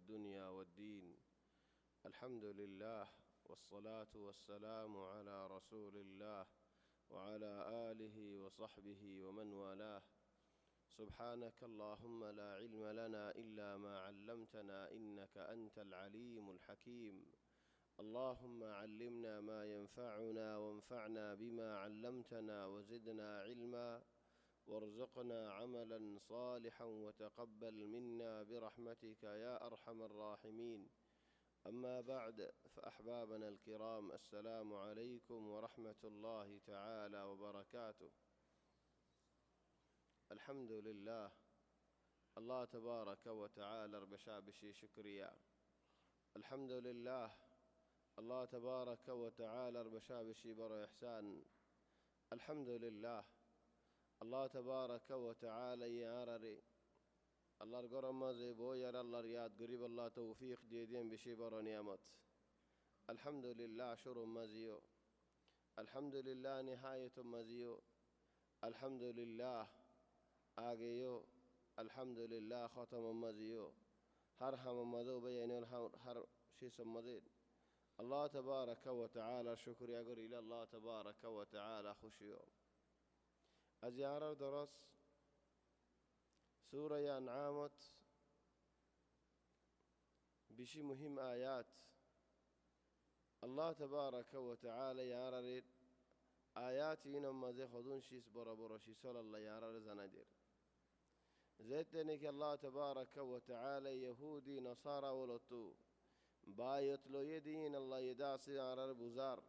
الدنيا والدين. الحمد لله والصلاة والسلام على رسول الله وعلى آله وصحبه ومن والاه. سبحانك اللهم لا علم لنا إلا ما علمتنا إنك أنت العليم الحكيم. اللهم علمنا ما ينفعنا وانفعنا بما علمتنا وزدنا علما وارزقنا عملا صالحا وتقبل منا برحمتك يا أرحم الراحمين. أما بعد، فأحبابنا الكرام، السلام عليكم ورحمة الله تعالى وبركاته. الحمد لله الله تبارك وتعالى ربشابشي شكريا. الحمد لله الله تبارك وتعالى ربشابشي بر إحسان. الحمد لله الله تبارك وتعالى يارري الله القرم زيبو ير الله رياض قريب الله توفيق جيدين بشي بر نعمت. الحمد لله شر مزيو، الحمد لله نهاية مزيو، الحمد لله آگيو، الحمد لله ختم مزيو، هرهم مذو بين هر شيء سمدين. الله تبارك وتعالى شكر يقول إلى الله تبارك وتعالى خشيو. أزيارة درس سورة أنعامت بشي مهم آيات. الله تبارك وتعالى يارر آيات إنما زي خدون شيس برا شي صلى الله يارر زنادير زيتنك. الله تبارك وتعالى يهودي نصارى ولطو بايت لو يدين الله يداسي يارر بزار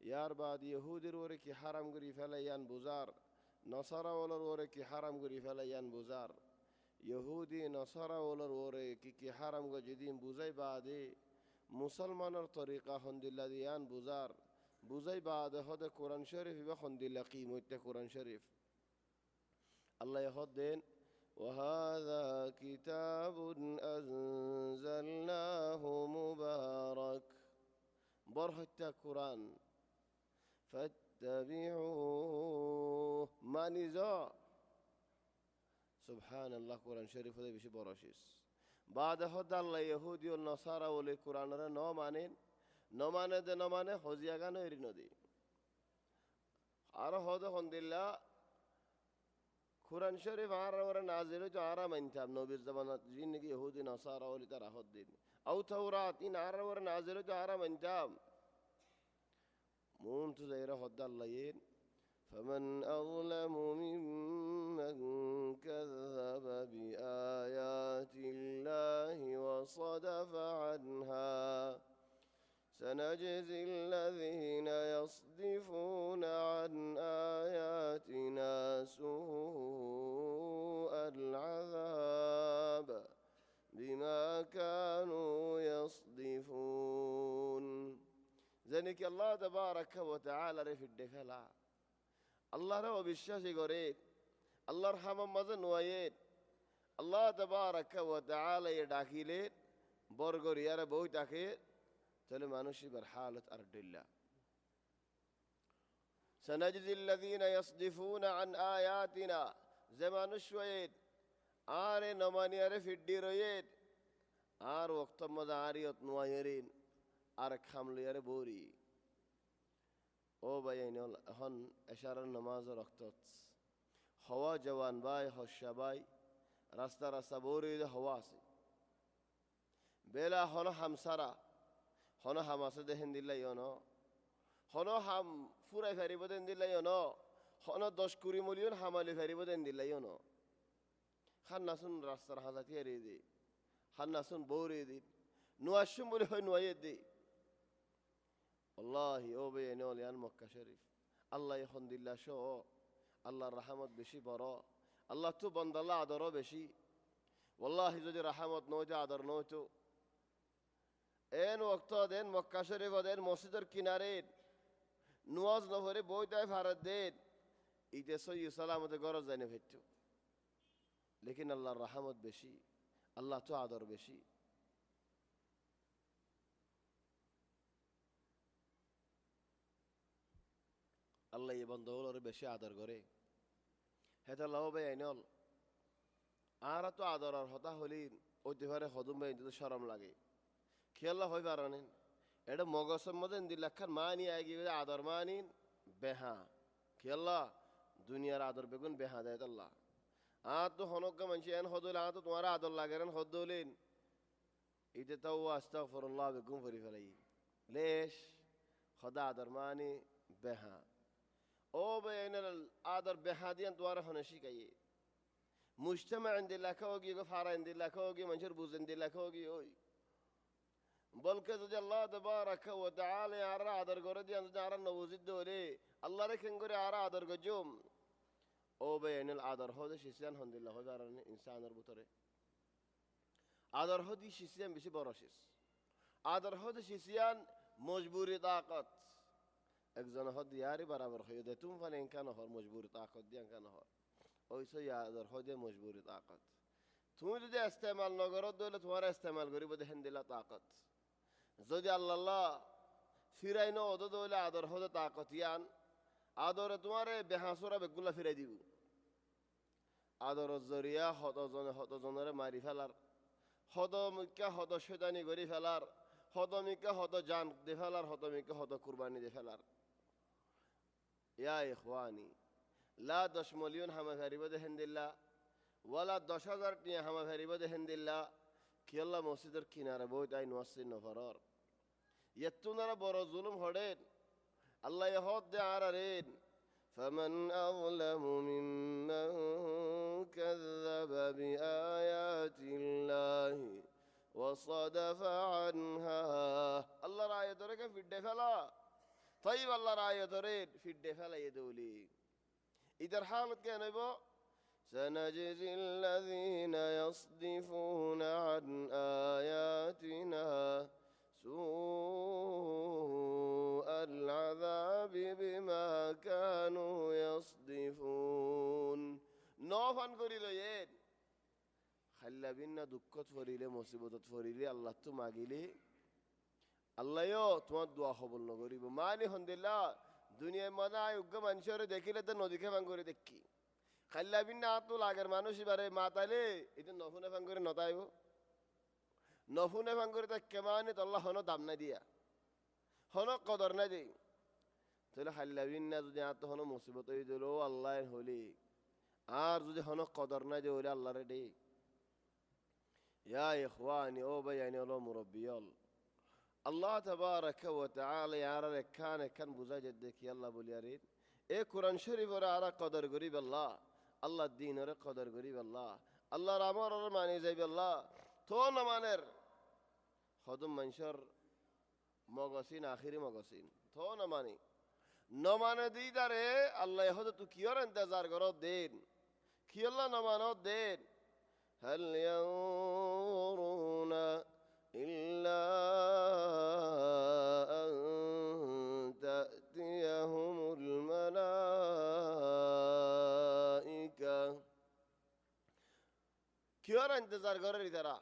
يار بعد يهودي رورك حرم قري فليان بزار نصارى ولرورك حرم قري فليان بزار يهودي نصارى ولرورك كي حرم جدين بوزي بعد مسلمان الطريقة هند الذين بزار بوزي بعد هذا قرآن شريف بخند لقيمة قرآن شريف. الله يهدين وهذا كتاب أنزلناه مبارك برهت قرآن فاتبعوه ما نزاع. سبحان الله قرآن شريف هذا بشي براشيس بعد هذا الله يهودي والنصارى والقرآن را نمانه ده نمانه خوزياغانو إرينو دي آره هذا هند الله قرآن شريف عارة ورا نازله جو عارة منتاب نوبير زمان جينك يهودي نصارى ولي ترى هدين أو تورات إن عارة ورا نازله جو عارة منتاب مون تزيره هد الله ين فمن أظلم ممن كذب بآيات الله وصدف عنها سنجزي الذين يصدفون عن آياتنا سوء العذاب بما كانوا يصدفون. ذلك الله تبارك وتعالى رفي الدفلا الله رو بالشاشة قريت الله رحمه مزن ويت الله تبارك وتعالى يداخلين برغر يارا بوي داخل تلو مانوشي برحالة أرض الله. سنجزي الذين يصدفون عن آياتنا زمان شويت آر نماني عرف الديرويت آر وقت مداريت نوايرين آر خامل يار بوري او بيين هن اشاره نماز رختت هوا جوان باي هوشباي راست بوري ده هواسي بلا هنا همسرا هنا هماسه ده هنديلا يونو هنا هم فورا فريبو ده هنديلا يونو هنا 10 کوری مليون حمالي فريبو ده هنديلا يونو خان ناسون راست حالتي ريدي خان ناسون بوري دي نواشم بولي هو نوايد دي والله او بينول يان مكة شريف الله يخند الله شو الله رحمت بشي برا الله تو بند الله عذرا بشي والله زودي رحمت نوجا عذر نوتو این وقتا دین مکه شریف و دین مسجدر کنارید نواز نفره بویدای فرد دید ایده سوی سلامت گرز دینه فتو لیکن الله رحمت بشی الله تو عذر بشی الله يبندول بشي عذر غري هذا الله بينول আর তো আদরার হতা হলি ওইতে পারে হদম ভাই সরম লাগে খেয়াল্লা হয়ে পারেন এটা মগজের মধ্যে দিল্লাখান মানি আগে আদর মানিন বেহা খেয়াল্লা দুনিয়ার আদর বেগুন বেহা দেয় আল্লাহ তো হনকা মানুষ এন হদল তো তোমার আদর লাগে হদলেন ইতে তাও আস্তাগফিরুল্লাহ বেগুন ফরি ফেলাই লেশ খোদা আদর মানি বেহা ও বেন আদর বেহা দিয়ান তোমার হনে শিখাইয়ে মুজতামা عندي লাখাওগি গো ফারা عندي লাখাওগি মানুষের বুঝ عندي লাখাওগি ওই বলকে যদি আল্লাহ তাবারাকা ওয়া তাআলা আর আদর করে দিয়ান যদি আর নওজিদ দরে আল্লাহ রে কেন করে আর আদর গজুম ও বেন আদর হদে শিসান আলহামদুলিল্লাহ হয় আর ইনসানের ভিতরে আদর হদি শিসান বেশি বড় শেষ আদর হদে শিসান মজবুরি তাকত একজন হদ ইয়ারি বরাবর হয়ে দে তুমি ফানে ইনকান হর মজবুরি তাকত দিয়ান কান হর ওইসে আদর হদে মজবুরি তাকত তুমি যদি ইস্তেমাল ন করো তাহলে তোমার ইস্তেমাল করিব দেখেন দিলা তাকত যদি আল্লাহ ফিরাই ন ওদ তাহলে আদর হদে তাকত ইয়ান আদরে তোমার বেহাসুরা বেগুলা ফিরাই দিব আদর জরিয়া হতজনের মারি ফেলার হদমিকা হত শৈতানি করি ফেলার হদমিকা হত জান দে ফেলার হদমিকা হত কুরবানি দে ফেলার ইয়া ইখওয়ানি লা 10 মিলিয়ন হামা ফেরিব দেখেন দিল্লা ওয়ালা 10,000 টিয়া হামা ফেরিব দেখেন দিল্লা কি আল্লাহ মসজিদের কিনারে বই তাই নওয়াসিন নফরর ইয়তুনারা বড় জুলুম হড়েন আল্লাহ ইহদ দে আরারেন فمن أظلم ممن كذب بآيات الله وصدف عنها الله رأي ترك في الدفلا طيب الله رأي ترك في الدفلا يدولي إذا حالت كان يبو سنجزي الذين يصدفون عن آياتنا سوء العذاب بما كانوا يصدفون نوفان করিল এর খাল্লা বিন্না দুঃখত ফরিলে মুসিবতত ফরিলে আল্লাহ তো মাগিলে আল্লাহও তোমার দোয়া কবুল ন করিব মানি হন্দিল্লা দুনিয়ার মজা উগ্র মানুষের দেখিলে তো নদীকে ভাঙ করে দেখি খাল্লা বিন্না তো লাগের মানুষ এবারে মাতালে এটা নফুনে ভাঙ করে নতাইব নফুনে ভাঙ করে তা কেমানি তো আল্লাহ হন দাম না দিয়া হন কদর না দেই তাহলে খাল্লা বিন্না যদি আত হন মুসিবত হয়ে দিল আল্লাহ হলি আর যদি হন কদর না দিয়ে হলে আল্লাহরে দে ইয়া ইখওয়ানি ও ভাইয়ানি হলো মুরব্বিয়ল আল্লাহ তাবারাকা ওয়া তাআলা ইয়ার কান বুঝা যে দেখি আল্লাহ বলি আরে এ কোরআন শরীফের আর কদর করিব আল্লাহ আল্লাহ দ্বীনের কদর করিব আল্লাহ আল্লাহর আমর মানি যাইব আল্লাহ তো না মানের হদম মানুষের মগসিন আখিরি মগসিন তো না মানি ন মানে দিদারে আল্লাহ হদ তু কিয়র ইন্তজার করো দেন কি আল্লাহ ন মানো দেন هل ينظرون إلا أن تأتيهم الملائكة কিয়র ইন্তজার করে তারা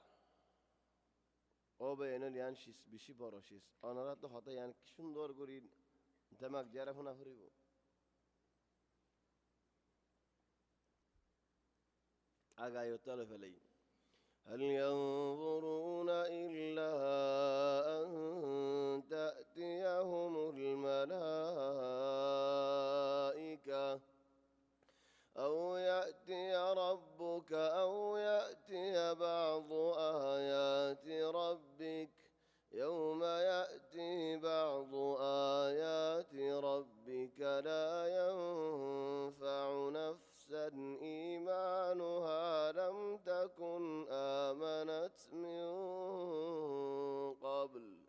ও বেনল ইয়ান শিস বেশি বড় শিস অনারা তো হতে ইয়ান কি সুন্দর করি দেমাগ যারা ফোনা ফুরিব আগায় তলে ফেলাই هل ينظرون إلا أن تأتيهم الملائكة أو يأتي ربك أو يأتي بعض آيات ربك يوم يأتي بعض آيات ربك لا ينفع نفسا إيمانها لم تكن آمنت من قبل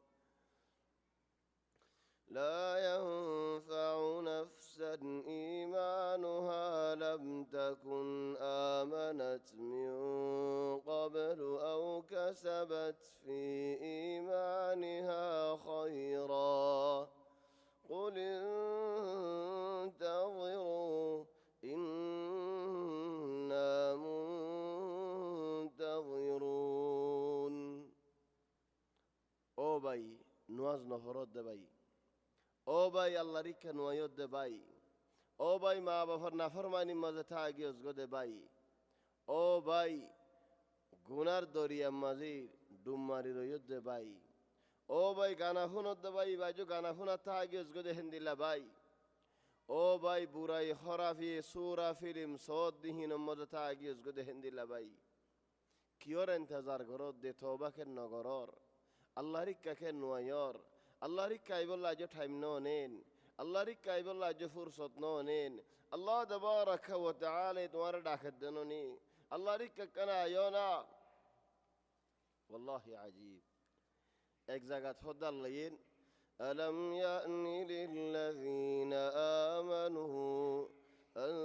لا ينفع نفسا إيمانها لم تكن آمنت من قبل أو كسبت في إيمانها خيرا قل انتظروا إنا منتظرون أو باي نواز نفرد باي ও ভাই আল্লাহ রিখা নোয়ায়ত দে ভাই ও ভাই মা বাবার নাফরমানি মাঝে থাকি দে ভাই ও ভাই গুনার দরিয়ার মাঝি ডুম মারি রইয়ত দে ভাই ও ভাই গানা শুনত দে ভাই বাইজো গানা শুনা তা গিয়ে গদে হেন্দিলা ভাই ও ভাই বুড়াই হরাফি সুরা ফিল্ম সদ দিহিন মজা তা গিয়ে গদে হেন্দিলা ভাই কিয়র ইন্তজার করত দে তওবাকে নগরর আল্লাহর ইক্কাকে নুয়ায়র আল্লাহর ইক্কাই বল্লা আজ টাইম নেন আল্লাহর ইক্কাই বল্লা আজ ফুরসত নেন আল্লাহ তাবারাকা ওয়া তাআলা তোমার ডাকত দেননি আল্লাহর ইক্কা কানা আয়োনা والله عجيب এক জায়গা হদাল লাইন ألم يأن للذين آمنوا أن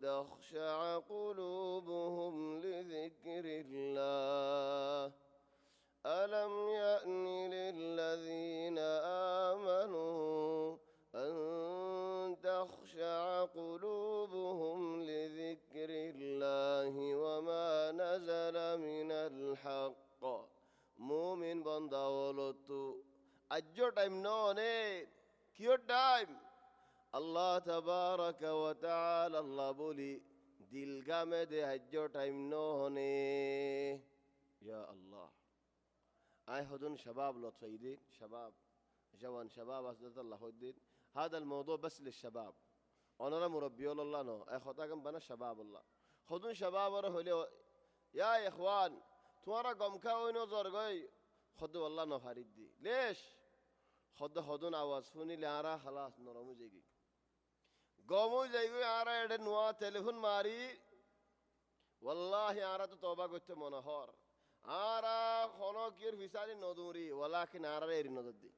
تخشع قلوبهم لذكر الله ألم يأن للذين آمنوا أن تخشع قلوبهم لذكر الله وما نزل من الحق মুমিন বান্দা হলো তো আজ টাইম নে কিয় টাইম আল্লাহ তাবারাকা ওয়া তাআলা আল্লাহ বলি দিলগামে দে আজ টাইম নে ইয়া আল্লাহ আই হদুন শাবাব লতফাইদিন শাবাব جوان شباب أسدت الله الدين هذا الموضوع بس للشباب أنا مربي الله نو أخوتكم بنا شباب الله خذون شباب ورهولي يا إخوان تمہارا گم کا ہوئی نو زرگوئی خود والله نو خرید دی ليش خودون آواز فونی لیارا خلاص نرمو جيگي گمو جيگوی آرا ایڈے نوا تلیفون ماری والله آرا تو توبہ گوشت منہور آرا خونو کیر فیسالی ندوری ولكن آرا ایری ندد دی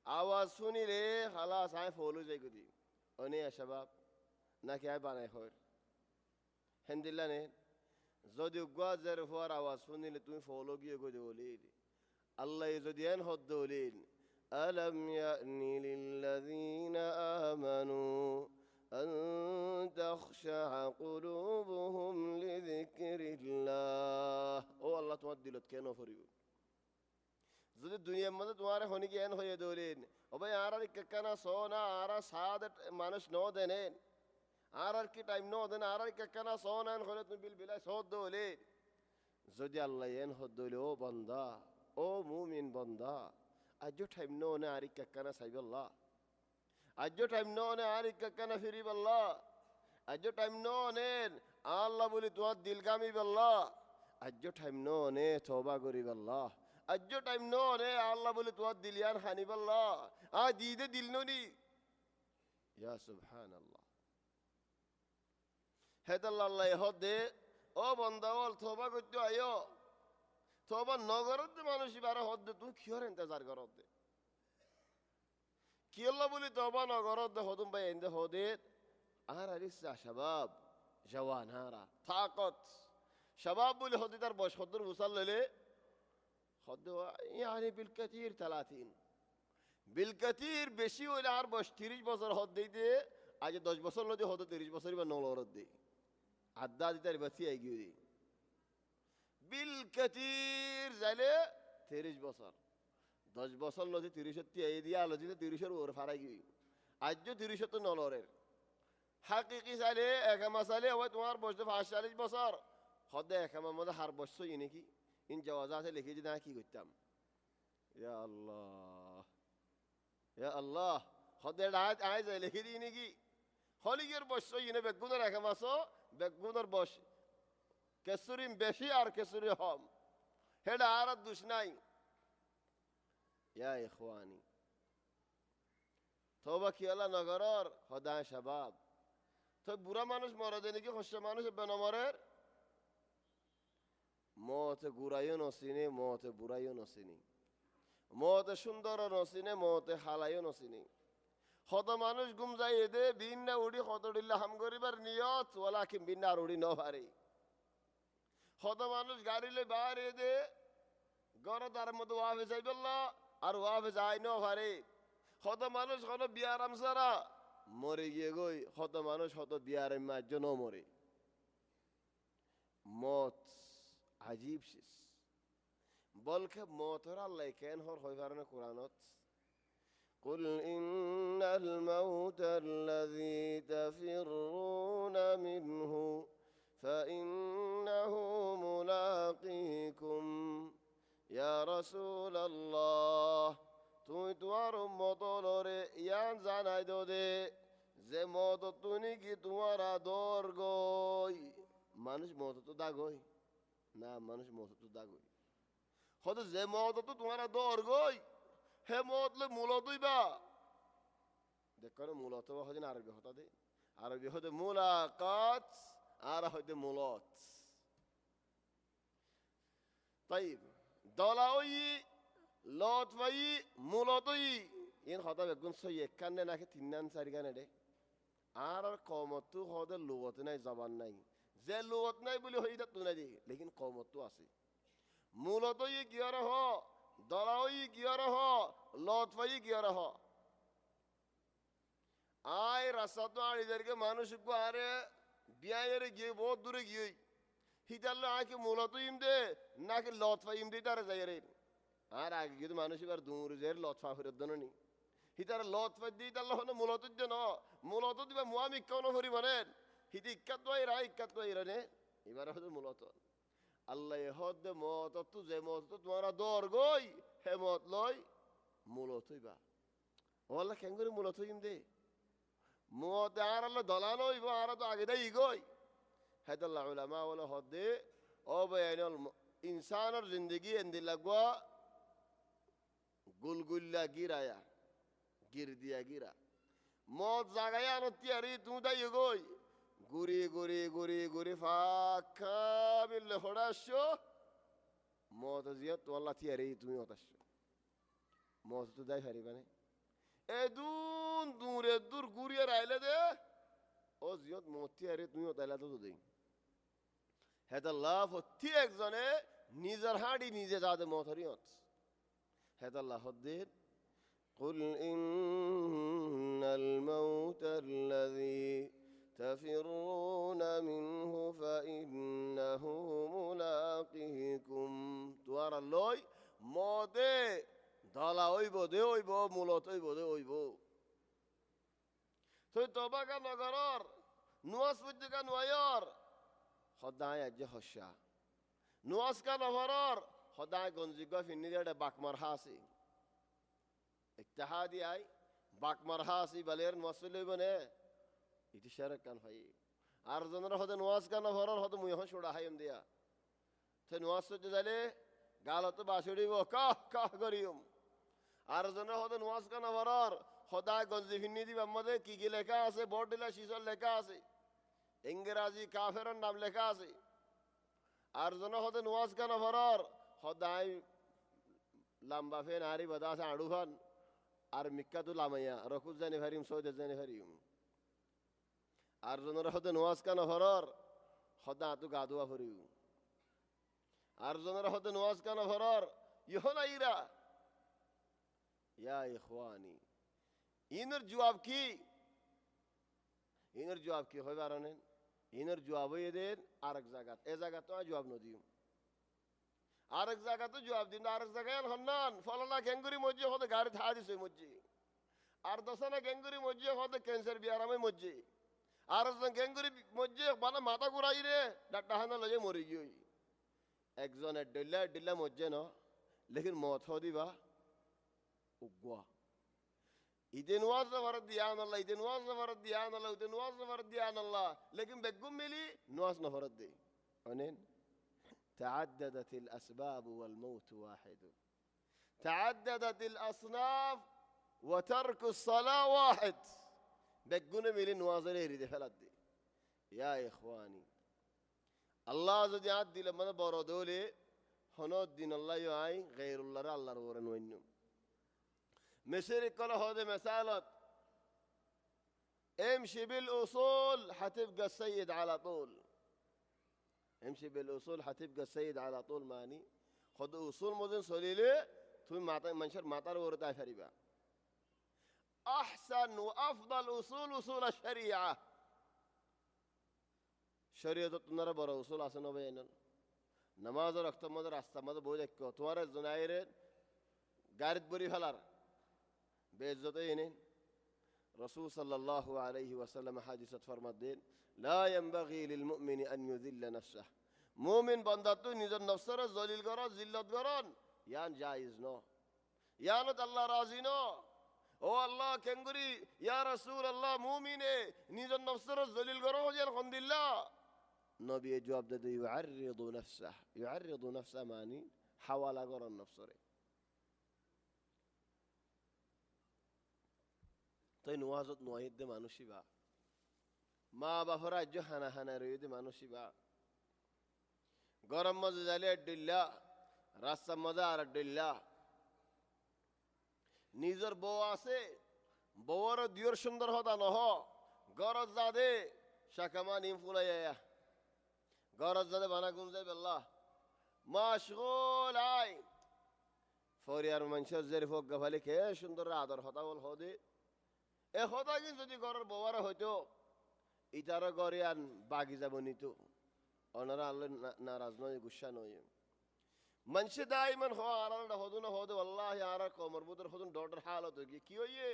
آواز فونی لے خلاص آئیں فولو جيگو دی اونی يا شباب نا کیا بانای خور هندلہ نے যদি গাজের ফর আওয়াজ শুনলে তুমি ফলো গিয়ে গজে বলিল আল্লাহ যদি এন হদ দলিল আলাম ইয়ানি লিল্লাযিনা আমানু আন তাখশা কুলুবুহুম লিযিকরিল্লাহ ও আল্লাহ তোমার দিলত কেন ফরিব যদি দুনিয়ার মধ্যে তোমার হনি জ্ঞান হয়ে দলিল ও ভাই আর কানা সোনা আর সাদ মানুষ ন দেনেন আর কি টাইম নো দেন আর কি কানা সোনান হলে তুমি বিল বিলাই সদ দলে যদি আল্লাহ এন হদ দলে ও বান্দা ও মুমিন বান্দা আজ টাইম নো না আর কি কানা সাইব আল্লাহ আজ টাইম নো না আর কি কানা ফিরিব আল্লাহ আজ টাইম নো নে আল্লাহ বলি তোমার দিলগামি আল্লাহ আজ টাইম নো নে তওবা করিব আল্লাহ আজ টাইম নো নে আল্লাহ বলি তোমার দিলিয়ান হানিব আল্লাহ আ দিদে দিল ননি ইয়া সুবহানাল্লাহ হেদাল্লাহ হদে ও বন্দাওয়াল তোবা করতে আয়ো তোবা নগরত মানুষ বারে হদে তুই কিয়র ইন্তজার করত দে কি আল্লাহ বলি তোবা নগরত দে হদুম ভাই এন্দ হদে আর আরিসা শাবাব জওয়ান হারা তাকত শাবাব বলি হদে তার বয়স হদর মুসাল ললে হদে يعني بالكثير 30 بالكثير বেশি হইলে আর বয়স 30 বছর হদ দিতে আজ 10 বছর লদি হদে 30 বছরই বা নলরত দে আদা দিতার বাসি আই গিয়ে بالكثير জালে 30 বছর 10 বছর লদি 30 তে এই দিয়া লদি 30 এর ওর ফারাই গই আজ 30 তো নলরের হাকিকি জালে এক মাসালে ওই তোমার বয়স 45 বছর হদে এক মধ্যে হার বছর ইনি কি ইন জাওয়াজাতে লিখে দি না কি করতাম ইয়া আল্লাহ হদে আজ লিখে দি ইনি কি হলিগের বয়স ইনে বেগুনের এক মাসও বেগুনের বয়স কেসুরিম বেশি আর কেসুরি হম হেডা আর দুষ নাই ইয়া ইখওয়ানি তওবা কি আল্লাহ নগরর হদা শাবাব তো বুড়া মানুষ মরে দেন কি হস্য মানুষ বেনমরের মত গুরাইও নসিনে মত বুড়াইও নসিনি মত সুন্দর নসিনে মত হালাইও নসিনি হত মানুষ গুম যাই দে বিন না উড়ি হতডিল্লা হাম করিবার নিয়ত ওয়ালাকিন বিন না উড়ি ন পারে হত মানুষ গাড়ি লই বাইরে দে গরদার মধ্যে ওয়াফে যাইবল্লাহ আর ওয়াফে যাই ন পারে হত মানুষ কোন বিয়ারাম সারা মরে গিয়ে গই হত মানুষ হত বিয়ারাম মাঝ ন মরে মত আজীব শেষ বলকে মতর আল্লাহ কেন হর হই পারে না কোরআনত قل إن الموت الذي تفرون منه فإنه ملاقيكم يا رسول الله তুই তোমার উম্মতরে ইয়ান জানাই দো দে যে মত তুমি কি তোমার আদর গই মানুষ মত তো দাগই না মানুষ মত তো দাগই হয়তো যে মত তো তোমার আদর গই হে মতলে মূলতই বা দেখো মূলত হদিন আরবি হতা দে আরবি হতে মুলাকাত আর হইতে মূলত طيب দলাওই লতওয়াই মূলতই ইন হতা বেগুন সই একখানে নাকি তিননান চারিখানে দে আর কমতো হদে লুগত নাই জবান নাই যে লুগত নাই বলে হইতা তুনা দি লেকিন কমতো আছে মূলতই গিয়র হ দলাওই গিয়র হ লতওয়াই গিয়র হ আয় রাস্তা তো আড়িদেরকে মানুষ আরে বিয়ায়ের গিয়ে বহুত দূরে গিয়ে হিতাল্লা আঁকে মূলত ইম দে নাকি লতফা ইম দিয়ে তারা যাই রে আর আগে কিন্তু মানুষ এবার দূর যে লতফা ফেরত দেন নি হিতার লতফা দিয়ে তাল্লা হলো মূলত দেন মূলত দিবা মুয়াম ইক্কাও নফরি মানেন হিতি ইক্কাত ওয়াইরা ইক্কাত ওয়াইরা নে এবার হলো মূলত আল্লাহ হদ মত তু যে মত তোমারা দর গই হে মত লই মূলতই বা ওয়াল্লাহ কেন করে মূলত ইম দে মত আর আল্লাহ দলানো ইব আর তো আগে দেই গই হেদাল্লাহ উলামা ওয়ালা হদে ও বয়ানুল ইনসানের জিন্দগি এন্দি লাগবা গুলগুল্লা গিরায়া গির দিয়া গিরা মত জাগায়া নতিয়ারি তু দাই গই গুরি গুরি গুরি গুরি ফাকা বিল হড়াশো মত জিয়া তো আল্লাহ তিয়ারি তুমি হতাশো মত তো দাই হারিবানে এদুন দূরে দূর ঘুরিয়ে রাইলে দে ও জিয়ত মতি আরে তুমিও তাইলা তো দেই হেদা লাভ হতি একজনে নিজের হাড়ি নিজে যাদে মথরিয়ত হেদা লাভ হদ্দির قل إن الموت الذي تفرون منه فإنه ملاقيكم توار اللوي موده দলা হইব দে হইব মূলত হইব দে হইব তুই তবাকা নগরর নুয়াজ পুজিকা নুয়ায়র সদায় আজ হস্যা নুয়াজ কা নভরর সদায় গঞ্জিগা ফিন্নি দে বাকমার হাসি ইত্তেহাদি আই বাকমার হাসি বালের নুয়াজ লইব নে ইতি শারক কান ভাই আর জনের হদে নুয়াজ কা নভরর হদে মুইহ ছড়া হাইম দিয়া তে নুয়াজ সজ্জে যালে গালত বাসুড়িব কাহ কাহ করিম আর জনের হদে নুয়াজ কা নভরর সদায় গঞ্জি ফিন্নি দিবা মধ্যে কি কি লেখা আছে বোর্ড দিলা শিশর লেখা আছে ইংরেজি কাফেরের নাম লেখা আছে আর জনের হদে নুয়াজ কা নভরর সদায় লাম্বা ফেন আরি বাদা আছে আড়ু ফান আর মিক্কা তো লামাইয়া রকুজ জানি ভারিম সৌদে জানি ভারিম আর জনের হদে নুয়াজ কা নভরর সদা তো গাদুয়া ভরিম আর জনের হদে নুয়াজ কা নভরর ইহনা ইরা ইয়া ইখওয়ানি ইনর জবাব কি ইনর জবাব কি হয় বারণেন ইনর জবাব এদের আরেক জায়গাত এ জায়গা তো জবাব নদিও আরেক জায়গা তো জবাব দিন আরেক জায়গায় হন্নান ফলানা গেঙ্গুরি মজ্জি হতে গাড়ি থা দিছে মজ্জি আর দশনা গেঙ্গুরি মজ্জি হতে ক্যান্সার বিয়ারামে মজ্জি আর গেঙ্গুরি মজ্জি বানা মাথা ঘুরাই রে ডাক্তার হানা লয়ে মরি গই একজনের ডেল্লা ডেল্লা মজ্জে ন লেকিন মত দিবা উগwa ইদে নওয়াজ নফরত দিয়ান আল্লাহ ইদে নওয়াজ নফরত দিয়ান আল্লাহ ইদে নওয়াজ নফরত দিয়ান আল্লাহ লেকিন বেগুম মিলি নওয়াজ নফরত দে অনেন تعددت الأسباب والموت واحد تعددت الأصناف وترك الصلاة واحد বেগুন মিলি নওয়াজের হৃদে ফেলাত দে ইয়া ইখওয়ানি আল্লাহ যদি আদ দিলে মানে বড় দলে হনদ দিন আল্লাহ আই গায়রুল্লাহ আল্লাহর ওরে নইন্য مسير كل هذا مسالت امشي بالاصول حتبقى السيد على طول امشي بالاصول حتبقى السيد على طول ماني خد اصول مدن سليله توي ماتا منشر ماتا ورتا فريبا احسن وافضل اصول الشريعه شريعه تنرى برا اصول اسنو بين نماز رخت مدر راস্তা মধ্যে বই দেখো তোমার জনাইরে গারিত বরি ফেলার বেজ্জত এনেন রসুল সাল্লাল্লাহু আলাইহি ওয়াসাল্লাম হাদিসত ফরমাদ্দেন লা ইয়ানবাগি লিল মুমিনি আন ইউযিল্লা নাফসাহ মুমিন বান্দা তুই নিজের নফসরে জলিল কর জিল্লত করন ইয়ান জায়েজ ন ইয়ানত আল্লাহ রাজি ন ও আল্লাহ কেঙ্গুরি ইয়া রাসূল আল্লাহ মুমিনে নিজের নফসরে জলিল কর হজেন খন্দিল্লা নবী জবাব দে ইউআররিদু নাফসাহ মানি হাওয়ালা করন নফসরে তাই নোয়াজত নোয়াহিদ দে মানুষই বা মা বাপরা আজ হানা হানা রয়ে দে মানুষই বা গরম মজা জালে আড্ডিল্লা রাস্তা মজা আর আড্ডিল্লা নিজের বউ আছে বউর দিয়র সুন্দর হতা নহ গরজ জাদে শাকামা নিম ফুলাইয়া গরজ জাদে বানা গুনজাই বেল্লা মাশগুল আই ফরিয়ার মানুষের জের ফোক গাফালি কে সুন্দর আদর হতা বল হদে এ হতা কিন্তু যদি গরের বউয়ার হইতো ইটার গরে আন বাগি যাব নিতো ওনারা আল্লাহ নারাজ নয় গুসা নয় মানুষে দাইমান হ আর হদু না হদু আল্লাহ আর কমর বুদর হদুন ডর হালত কি হইয়ে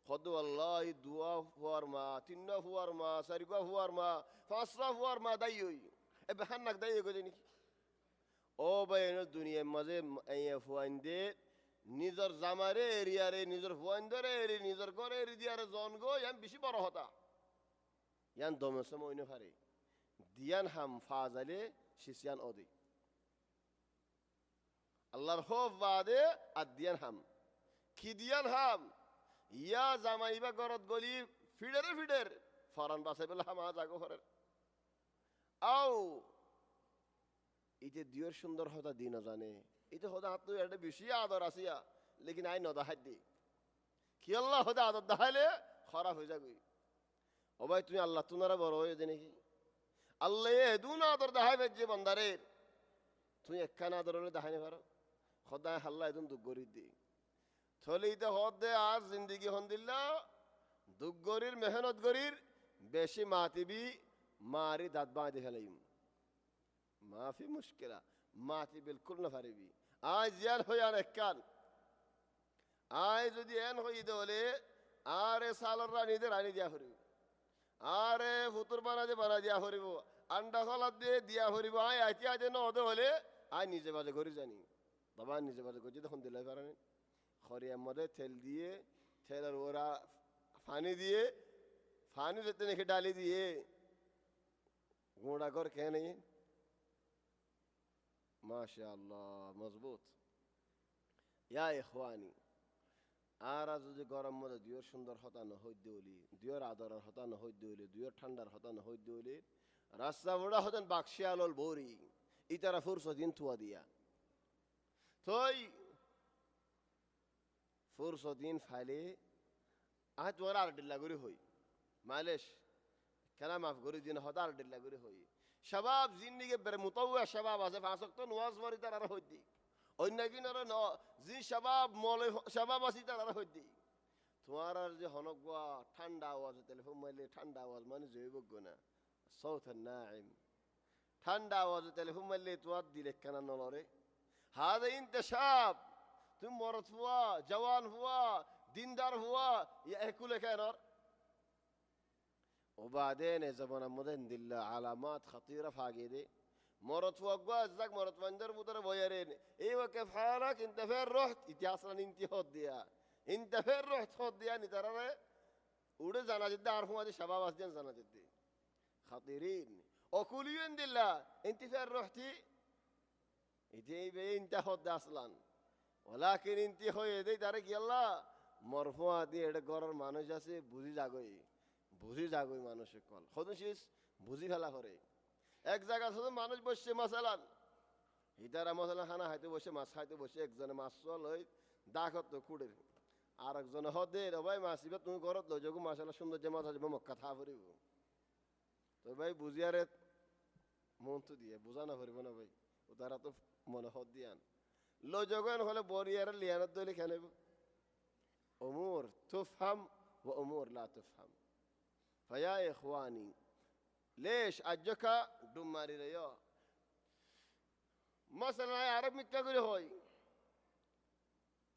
হদু আল্লাহ দুয়া হুয়ার মা তিন্না হুয়ার মা সারিগা হুয়ার মা ফাসরা হুয়ার মা দাই হই এ বেহান নাক দাই গো নাকি ও বাইন দুনিয়া মাঝে এই ফুয়াইন্দে নিজের জামারে এরিয়ারে নিজের ফুয়াইন্দরে এরি নিজের ঘরে এরি দিয়ারে জন গো ইয়ান বেশি বড় হতা ইয়ান দমসে মইনে ফারে দিয়ান হাম ফাজালে শিসিয়ান ওদি আল্লাহর খৌফ বাদে আর দিয়ান হাম কি দিয়ান হাম ইয়া জামাইবা গরত গলি ফিডের ফরান বাসে বেলা হাম জাগো ফরের আও ইতে দিয়র সুন্দর হতা দিন জানে ইতে হতা হাত এটা বেশি আদর আসিয়া লেকিন আই নদা হাত দি কি আল্লাহ হতা আদর দেখাইলে খারাপ হয়ে যাবি ও ভাই তুমি আল্লাহ তুনারা বড় হয়ে দে নাকি আল্লাহ এদুন আদর দেখাইবে যে বান্দারের তুমি একখান আদর হলে দেখাইনি পারো খদায় হাল্লা এদুন দুঃখ গরির দি থলে ইতে হদ দে আর জিন্দিগি হন দিল্লা দুঃখ গরির মেহনত গরির বেশি মাতিবি মারি দাঁত বাঁধে ফেলাইম মাফি মুশকিলা মাতি বিলকুল না পারিবি আজ জিয়ান হই আর একখান আয় যদি এন হই দলে আরে সালর রানী দিয়া হরিব আরে ফুতুর বানা দিয়া হরিব আন্ডা খলাত দিয়ে দিয়া হরিব আয় আইতি আজ নদে হলে আয় নিজে বাজে ঘরে জানি বাবা নিজে বাজে ঘরে তখন দিলে পারেন খরিয়ার মধ্যে তেল দিয়ে তেলের ওরা পানি দিয়ে পানি যেতে নাকি ডালি দিয়ে গোড়া কর কে নেই মাশাআল্লাহ মজবুত ইয়া ইখওয়ানি আর যদি গরম মধ্যে দুয়র সুন্দর হতা নহই দিওলি দুয়র আদরের হতা নহই দিওলি দুয়র ঠান্ডার হতা নহই দিওলি রাস্তা বড়া হতেন বাক্সিয়ালল বৌরি ইতারা ফুরসদিন থুয়া দিয়া থই ফুরসদিন ফাইলে আহ তোমার আর ডিল্লা করে হই মাইলেশ কেনা মাফ করে দিন হতা আর ডিল্লা করে হই শাবাব জিন্দিগি বের মুতাওয়া শাবাব আছে ফাঁসক তো নোয়াজ মারি তার আর হই দি অন্য কিনার ন জি শাবাব মলে শাবাব আছে তার আর হই দি তোমার আর যে হনকা ঠান্ডা আওয়াজ টেলিফোন মাইলে ঠান্ডা আওয়াজ মানে জৈবজ্ঞ না সৌথ নাইম ঠান্ডা আওয়াজ টেলিফোন মাইলে তোমার দিলে কেনা নলরে হাদা ইন্তেশাব তুমি মরদ হুয়া জওয়ান হুয়া দিনদার হুয়া ইয়া একুলে কেনার وبعدين زمان مدن دل علامات خطيرة فاقدة مرض فوق وازك مرض فندر مدر بويرين ايوه كيف حالك انت فين رحت انت اصلا انت هديا انت فين رحت هديا نترى وده زنا جدا عارفوا هذه شباب اسدين زنا جدا خطيرين وكلين دل انت فين رحتي انت هد اصلا ولكن انت هو يدي دارك يلا مرفوع دي এটা গরর মানুষ আছে বুঝি যাগই বুঝি যাগই মানুষের কল হদুশিস বুঝি ফেলা করে এক জায়গা শুধু মানুষ বসছে মাসালান ইদারা মশলা খানা খাইতে বসে মাছ খাইতে বসে একজনে মাছ চল ওই দাখত তো কুড়ে আর একজনে হদে রে ভাই মাছ ইবা তুমি ঘরত লই যাগো মাসালা সুন্দর যে মাছ আসবে মক্কা থা ফুরিব তো ভাই বুঝিয়ারে মন তো দিয়ে বুঝা না ফুরিব না ভাই ও তারা তো মনে হদ দিয়ান লই যাগো হলে বরিয়ারে লিয়ানত দইলে খেনেব امور تفهم وامور لا تفهم فيا اخواني ليش اجكا دماري ريا مثلا عرب متقولي هوي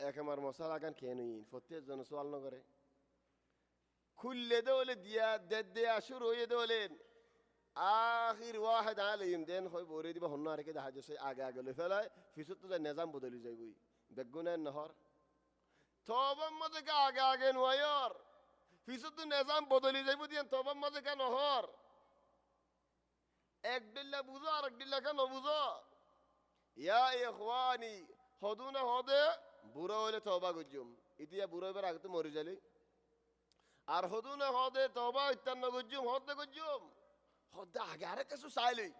এক আমার মশলা গান খেয়ে নিন ফতে জন সওয়াল ন করে كل دولة دي أشهر دولين آخر واحد عليهم دين خوي بوريدي بهنا كده حاجة شيء آجا فلا في ست النظام بدل زيبوي بقونا النهار توبة ما تك آجا نويار في ست النظام بدل زيبو دين توبة ما تك نهار اقدل بوزار اقدل كنا بوزار يا إخواني خدونا هذا برا ولا توبة قجوم إتيا برا براكت مورجالي আর হদুনা হদে তওবা ইত্তান্ন গজ্জুম হদে গজ্জুম হদে আগারে কিছু সাইলই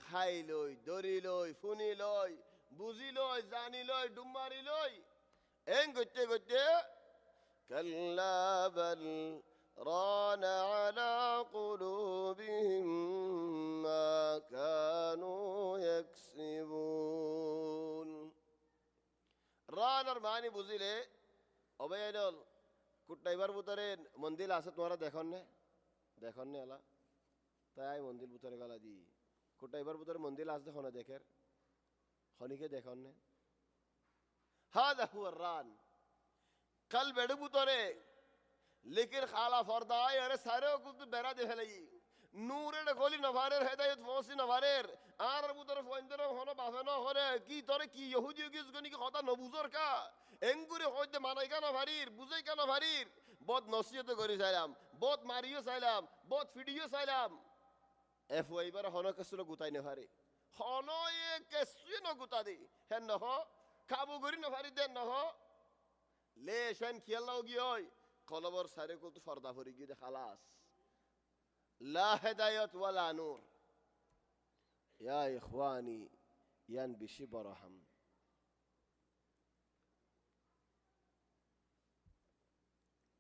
খাইলই দরিলই ফুনিলই বুজিলই জানিলই ডুমারিলই এন গতে গতে কাল্লা বাল রানা আলা কুলুবিহিম মা কানু ইয়াকসিবুন রানার মানি বুঝিলে অবয়াইল কুটাইবার ভিতরে মন্দির আছে তোমরা দেখুন না এলা তাই মন্দির ভিতরে গলা দি কুটাইবার ভিতরে মন্দির আছে দেখো না দেখের খনিকে দেখুন না হাদা হুয়া রান কাল বেড়ু ভিতরে লেকিন খালা ফরদায় আরে সারে কুত বেড়া দে ফেলাই নূরের গলি নভারের হেদায়েত ফসি নভারের আর ভিতরে ফন্দর হনো বাফানো হরে কি তোরে কি ইহুদি গিস গনি কি কথা নবুজর কা এঙ্গুরে হইতে মানাই কেন ভারির বুঝাই কেন ভারির বদ নসিহত করি চাইলাম বদ মারিও চাইলাম বদ ফিডিও চাইলাম এফ ওইবার হন কেসুলো গুতাই নে ভারি হন এ কেসুই ন গুতা দি হেন নহ খাবো করি ন ভারি দেন নহ লে সেন খেয়ালাও গি হয় কলবর সারে কত ফর্দা ভরি গিয়ে দে খালাস লা হেদায়ত ওয়ালা নূর ইয়া ইখওয়ানি ইয়ান বেশি বরহাম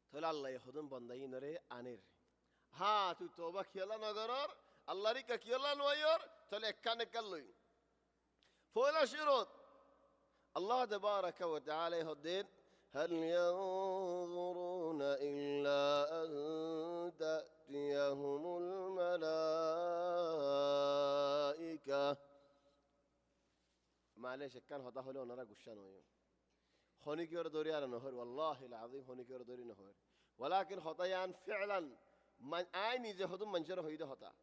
তাহলে আল্লাহ খুদুম বন্দাই নরে আনের হ্যাঁ তুই তোবা খেলা নগরর আল্লাহরই কা খেলা নয়র তাহলে একখান একখান লই ফয়লা শিরত আল্লাহ তাবারাকা ওয়া তাআলা হদেন هل ينظرون إلا أن تأتيهم الملائكة معلش كان هذا هو نرى قشان ويوم خوني كيور دوري على نهر والله العظيم خوني كيور دوري نهر ولكن خطيان فعلا من عيني زهدم منشر هيدا خطا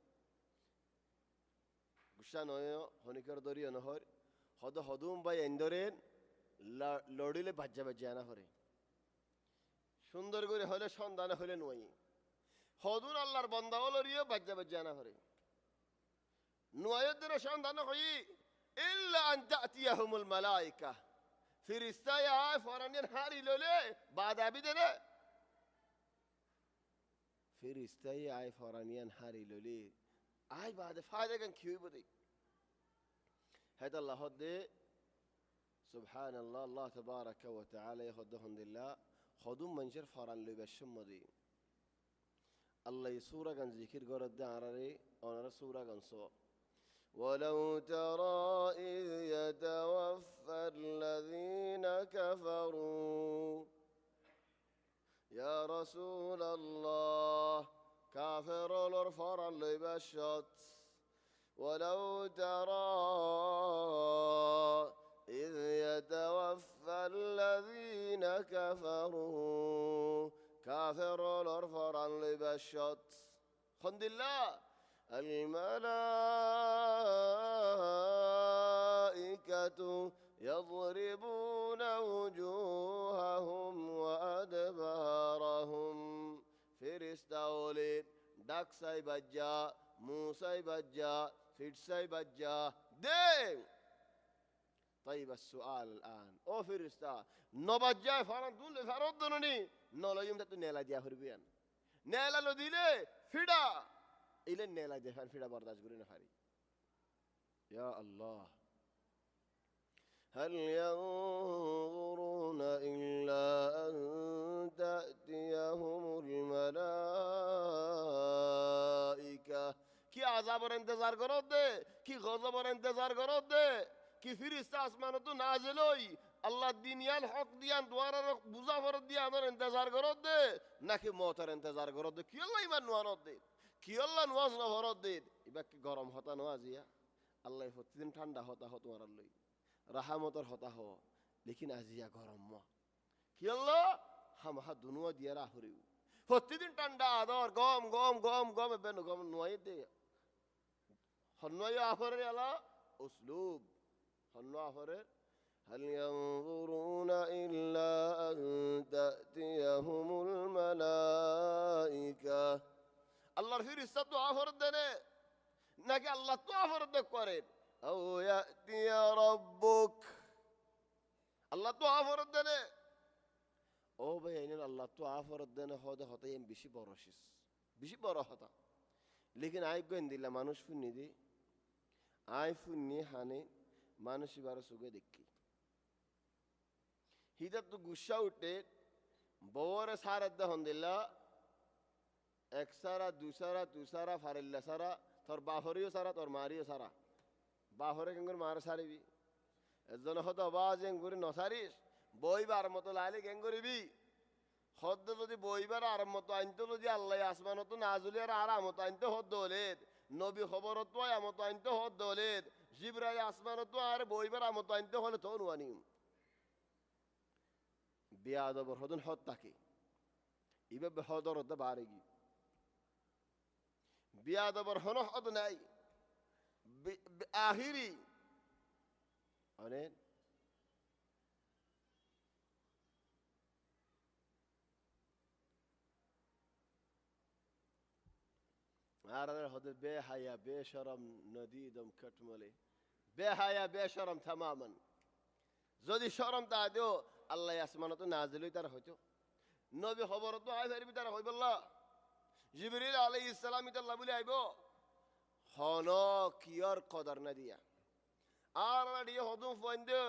قشان ويوم خوني كيور دوري نهر هذا هدوم باي اندورين লড়িলে বাজ্জা বাজ্জানা হরে সুন্দর করে হলে সন্ধানে হলে নয় হদুন আল্লাহর বন্দা লড়িয়ে বাজ্জা বাজ্জানা হরে নয়ের সন্ধান হই ইল্লা আন তাতিয়াহুমুল মালাইকা ফেরেশতা আয় ফরানিয়ান হারি ললে বাদাবি দেনে ফেরেশতা আয় ফরানিয়ান হারি ললে আয় বাদে ফায়দা কেন কি হইব দে হেদ আল্লাহ দে سبحان الله الله تبارك وتعالى يخدهم لله خدوم منشر فاران لي بشمدي الله يسورة كان ذكر قرد دعري أنا سورة كان سو ولو ترى إذ يتوفى الذين كفروا يا رسول الله كافر الفاران لي بشت ولو ترى إذ يتوفى الذين كفروا كافر الأرفر لبشت خند الله الملائكة يضربون وجوههم وأدبارهم فرستاولين داكساي بجا موسى بجا فيتساي بجا دين طيب السؤال الآن أو فرستا نبجا فران دول فرود دونني نولا يوم تتو نيلا ديا فربيان نيلا لو ديله فدا إلى نيلا ديا فدا برداشت كوري نفاري يا الله هل ينظرون إلا أن تأتيهم الملائكة كي عذاب انتظار کرود دے كي غضب انتظار کرود دے কি ফিরিস্তা আসমান তো নাজিল হই আল্লাহ দিনিয়াল হক দিয়ান দুয়ারার বুঝা ফরত দিয়া আমার ইন্তজার করত দে নাকি মওতের ইন্তজার করত দে কি আল্লাহ ইমান নোয়ানত দে কি আল্লাহ নওয়াজ না ফরত দে ইবা কি গরম হতা নওয়াজিয়া আল্লাহ প্রতিদিন ঠান্ডা হতা হত তোমার লই রাহমতের হতা হ লেকিন আজিয়া গরম ম কি আল্লাহ হামহা দুনুয়া দিয়ে রাহুরিউ প্রতিদিন ঠান্ডা আদর গম গম গম গম বেন গম নুয়াই দে হন্নয় আফরের আলা উসলুব হন্ন আফরের هل ينظرون إلا أن تأتيهم الملائكة আল্লাহর ফেরেশতা দোয়া ফরজ দেনে নাকি আল্লাহ দোয়া ফরজ করেন আও ইয়াতিয়া রাব্বুক আল্লাহ দোয়া ফরজ দেনে ও ভাই এনে আল্লাহ দোয়া ফরজ দেনে হতে হতে এম বেশি বড় হতা লেকিন আই গোয়েন দিলা মানুষ ফুন্নি দি আই ফুন্নি হানে মানুষ ইবার সুগে দেখি হিদাত তো গুসা উঠে বউরে সারাদ হন দিলা এক সারা দুসারা ফারিল্লা সারা তোর বাহরিও সারা তোর মারিও সারা বাহরে কেঙ্গুর মার সারিবি এজন হত আবাজ এঙ্গুরি নসারিস বইবার মতো লাইলে কেঙ্গুরিবি হদ্দ যদি বইবার আর মতো আনতো যদি আল্লাহ আসমানত নাজুলিয়ার আর আমত আনতে হদ্দ হলেদ নবী খবরত আমত আনতে হদ্দ হলেদ জিবরাই আসমানত আর বইবার আমত আনতে হলে তো নুয়ানিম বিয়াদবর হদন হদ তাকে ইবে হদর হতে বারেগি বিয়াদবর হন হদ নাই আখিরি অনেক আর হদর বেহায়া বেশরম নদীদম কটমলে বেহায়া বেশরম তামামান যদি শরম তা দিও আল্লাহ আসমানত নাজিল তার হইতো নবী খবর তো আই ফেরবি তার হইবল্লা জিবরিল আলাইহিস সালাম ইতাল্লাহ বলে আইব হন কিয়র কদর না দিয়া আর দিয়ে হদুম ফন্দে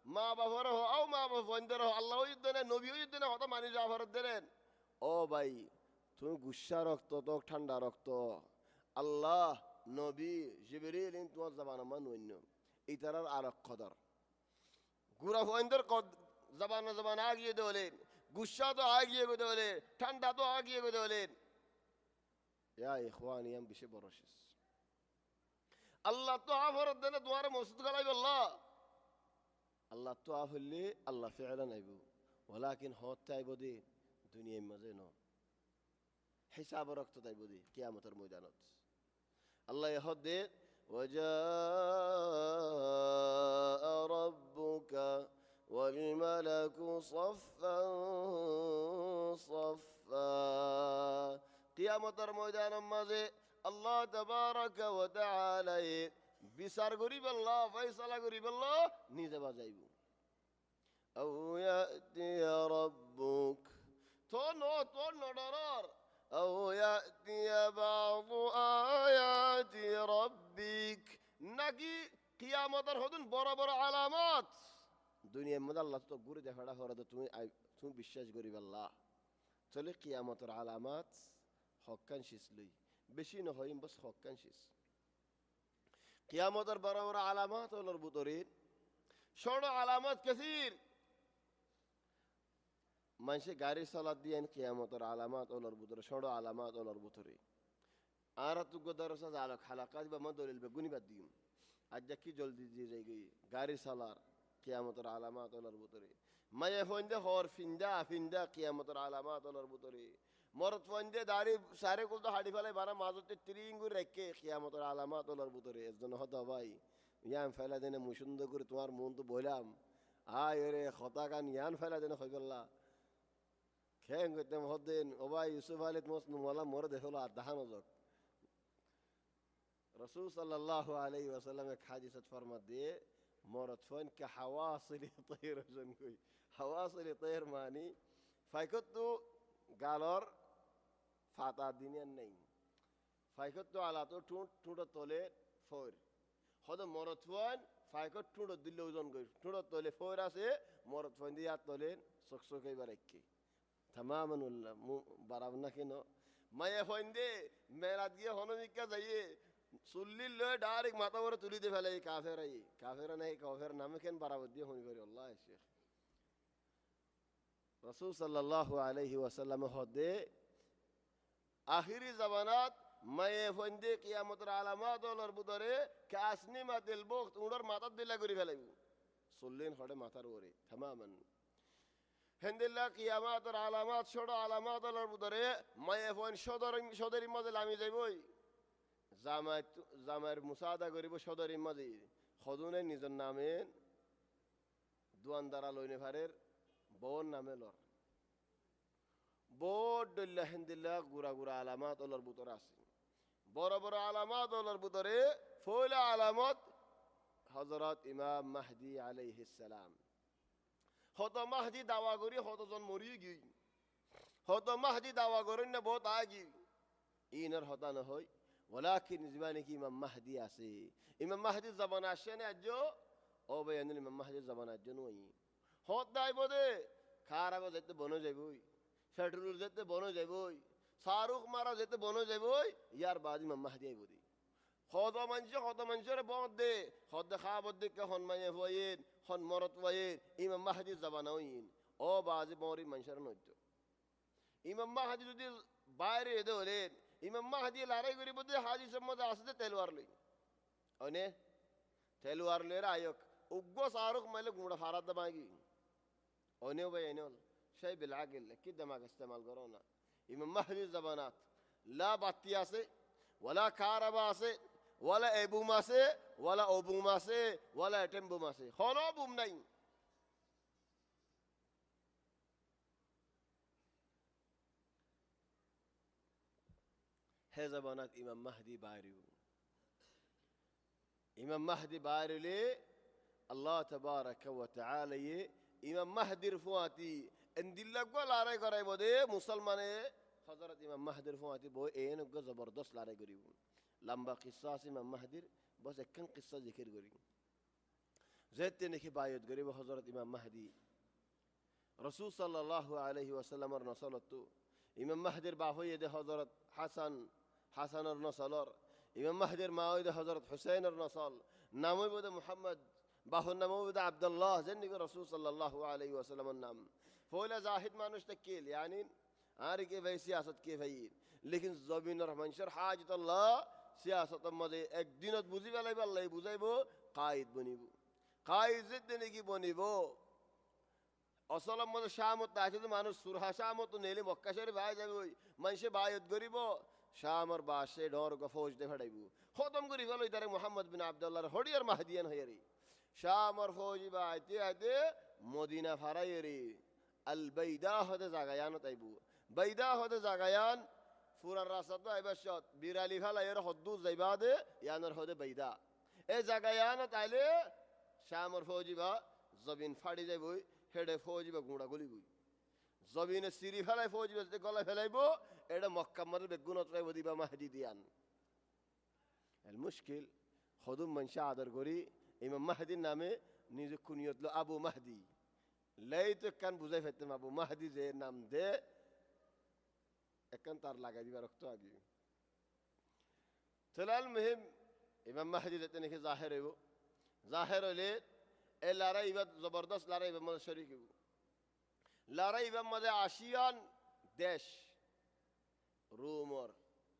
মা বাবার হো আও মা বাবা ফন্দে রহ আল্লাহ ইদ্দনে নবী ইদ্দনে হত মানি জাফর দেন ও ভাই তুমি গুসা রক্ত তো ঠান্ডা রক্ত আল্লাহ নবী জিবরিল ইন তোমার জবান মানুন্য ইতারার আর কদর গুরা ফন্দর জবান আগিয়ে দেওলেন গুসা তো আগিয়ে দেওলেন ঠান্ডা তো আগিয়ে দেওলেন ইয়া ইখওয়ানি আম বেশি বরশিস আল্লাহ তো আফরত দেনে তোমার মসজিদ গলাইব আল্লাহ তো আফলি আল্লাহ ফিআলা নাইব ওয়ালাকিন হত তাইব দি দুনিয়ার মাঝে ন হিসাব রক্ত তাইব দি কিয়ামতের ময়দানত আল্লাহ হদ দে وجاء ربك والملك صفا صفا কিয়ামতের ময়দানের মাঝে আল্লাহ তাবারাকা ওয়া তাআলা বিচার করিব আল্লাহ ফয়সালা করিব আল্লাহ নিজে বাজাইব আও ইয়াতি রাব্বুক তো নডরর আও ইয়াতি বা'দু আয়াতি রাব্বিক নাকি কিয়ামতের হদুন বড় বড় আলামত দুনিয়ার মধ্যে আল্লাহ তো ঘুরে দেখাড়া হরে তুমি বিশ্বাস করিব আল্লাহ চলে কিয়ামতের আলামত হক্কান শিসলই বেশি নহয় বাস হক্কান শিস কিয়ামতের বড় বড় আলামত হলোর ভিতরে ছোট আলামত কাসীর মানুষে গাড়ি চালাত দিয়েন কিয়ামতের আলামত হলোর ভিতরে ছোট আলামত হলোর ভিতরে আর তুগো দরসা জালক হালাকাত বা মদলিল বে গুনিবাদ দিম আজ কি জলদি দিয়ে যাই গাড়ি চালার কিয়ামতের আলামত হলোর ভিতরে মায়ে ফন্দে হর ফিন্দা কিয়ামতের আলামত হলোর ভিতরে মরদ ফন্দে দাড়ি সারে কুল তো হাড়ি ফেলাই বানা মাজতে ত্রিঙ্গুর রেখে কিয়ামতের আলামত হলোর ভিতরে এজন্য হতো ভাই ইয়ান ফেলা দেনে মুসুন্দ করে তোমার মন তো বললাম আয় রে খতা কান ইয়ান ফেলা দেনে হইবল্লা খেং করতাম হদেন ও ভাই ইউসুফ আলী তোমার মোলা মরে দেখলো আর দাহানো যাক রসুল সাল্লাল্লাহু আলাইহি ওয়াসাল্লামে হাদিসত ফরমা দিয়ে মরদ ফন কে হাওয়াসিলি তয়র জন কই হাওয়াসিলি তয়র মানি ফাইকত তো গালর ফাতা দিনের নেই ফাইকত তো আলা তো ঠুঁট তোলে ফোর হদ মরদ ফন ফাইকত ঠুঁট দিলে ওজন কই ঠুঁট তোলে ফোর আছে মরদ ফন দিয়া তোলে সকসক এবার এক্কি তামামানুল্লাহ বারাবনা কেন মায়ে ফন দে মেরাত গিয়ে হনমিকা যাইয়ে চুল্লি লয় ডাইরেক্ট মাথা ভরে তুলি দিয়ে ফেলে কাফেরা নাই কাফের নামে কেন বারাবত দিয়ে হনি করি আল্লাহ শেখ রাসূল সাল্লাল্লাহু আলাইহি ওয়াসাল্লাম হদে আখিরি জামানাত মায়ে ফন্দে কিয়ামতের আলামাত হলর বুদরে কাসনি মাতিল বক্ত উড়র মাথা দিলা করি ফেলাইব চললেন হড়ে মাথার ওরে তামামান হেন্দিল্লা কিয়ামাতের আলামাত ছোট আলামাত হলার ভিতরে মায়ে ফোন সদরের মাঝে লামি যাইবই জামায়ের মুসাদা করিব সদরের মাঝে সদনে নিজের নামে দোয়ানদারা লইনে ফারের বোন নামে লর বোট ডল্লা হেন্দিল্লা গুড়া গুড়া আলামাত ওলার ভিতরে আছে বড় বড় আলামাত ওলার ভিতরে ফয়লা আলামত হযরত ইমাম মাহদি আলাইহিস সালাম হত মাহদি দাওয়া করি হতজন মরিয়ে গই হত মাহদি দাওয়া করেন না বহুত আগি ইনার হতা না হয় ওয়ালাকিন জিমানে কি ইমাম মাহদি আছে ইমাম মাহদি জবান আসে না আজ ও বেয়ান ইমাম মাহদি জবান আজ নই হত দাই বদে খারাগো যেতে বনো যাইবই ফেটরুল যেতে বনো যাইবই শাহরুখ মারা যেতে বনো যাইবই ইয়ার বাদ ইমাম মাহদি আইবদি হত মানুষের বদ দে হদ খাবত দে হন মায়ে হইন হন মরত হইন ইমাম মাহদি জবান হইন ও বাজ মরি মানুষের নজ্য ইমাম মাহদি যদি বাইরে এদে হলেন ইমাম মাহদি লড়াই করি বদে হাজি সম্মত আসতে তেলওয়ার লই অনে তেলওয়ার লইরা আয়ক উগ্র শাহরুখ মাইলে গুঁড়া ফারাত দমাগি অনে ভাই এনল সেই বিলাগিল কি দিমাগ ইস্তেমাল করো না ইমাম মাহদি জবানাত লা বাতি আছে ওয়ালা কারাবা আছে ওয়ালা এবুম আছে ওয়ালা ওবুম আছে ওয়ালা এটেম্বুম আছে কোনো বুম নাই হে জবানাত ইমাম মাহদি বাইরিউ ইমাম মাহদি বাইরিলে আল্লাহ তাবারাকা ওয়া তাআলা ইমাম মাহদির ফুয়াতি এন্দিল্লা গো লড়াই করাই বদে মুসলমানে হযরত ইমাম মাহদির ফুয়াতি বই এন গো জবরদস্ত লড়াই করিব লম্বা কিসসা আছে ইমাম মাহদির বস একখান কিসসা জিকির করি যেতে নাকি বায়াত করিব হযরত ইমাম মাহদি রাসূল সাল্লাল্লাহু আলাইহি ওয়াসাল্লামের নসলত ইমাম মাহদির বাপ হইয়ে দে হযরত হাসানের নসলর ইমাম মাহদির মা হইয়ে দে হযরত হুসাইনের নসল নাম হইব দে মুহাম্মদ বাহুর নাম হইব দে আব্দুল্লাহ যেন রাসূল সাল্লাল্লাহু আলাইহি ওয়াসাল্লামের নাম ফয়লা জাহিদ মানুষ তাকিল यानी আর কি ভাই সিয়াসত কে ভাই लेकिन জবিনের মানুষের হাজত আল্লাহ সিয়াসতের মধ্যে একদিনত বুঝি ফেলাইব আল্লাহ বুঝাইব কায়েদ বনিব কায়েদ যেদিনে কি বনিব আসলের মধ্যে শামত আছে তো মানুষ সুরহা শামত নেলে মক্কা শরীফ ভাই যাবে ওই মানুষে বায়ত করিব শামর বাসে ডর গফৌজ দে ফড়াইব খতম করি ফেলো ইদারে মুহাম্মদ বিন আব্দুল্লাহর হডিয়ার মাহদিয়ান হইরি শামর ফৌজি বা আইতে আইতে মদিনা ফারাইরি আল বাইদা হতে জাগায়ান তাইবু বাইদা হতে জাগায়ান ফুরার রাস্তা তো আইবাশত বিরালি ফালাইয়ের হদ্দু যাইবাদে ইয়ানর হতে বাইদা এ জাগায়ান তাইলে শামর ফৌজি বা জবিন ফাড়ি যাইবই হেডে ফৌজি বা গুঁড়া গলিবই জবিনে সিরি ফেলাই ফৌজি বাজতে গলা ফেলাইব এটা মক্কা মারে বেগুনত রাইব দিবা মাহদি দিয়ান এল মুশকিল হদুম মানুষ আদর করি ইমাম মাহদির নামে নিজে কুনিয়ত লো আবু মাহদি লাই তো কান বুঝাই ফেলতাম আবু মাহদি যে নাম দে একান তার লাগাই দিবা রক্ত আগে তাহলে মুহিম ইমাম মাহদি যেতে নাকি জাহের হইলে এ লড়াই এবার জবরদস্ত লড়াই এবার মধ্যে শরিক হইব লড়াই এবার মধ্যে আসিয়ান দেশ রোমর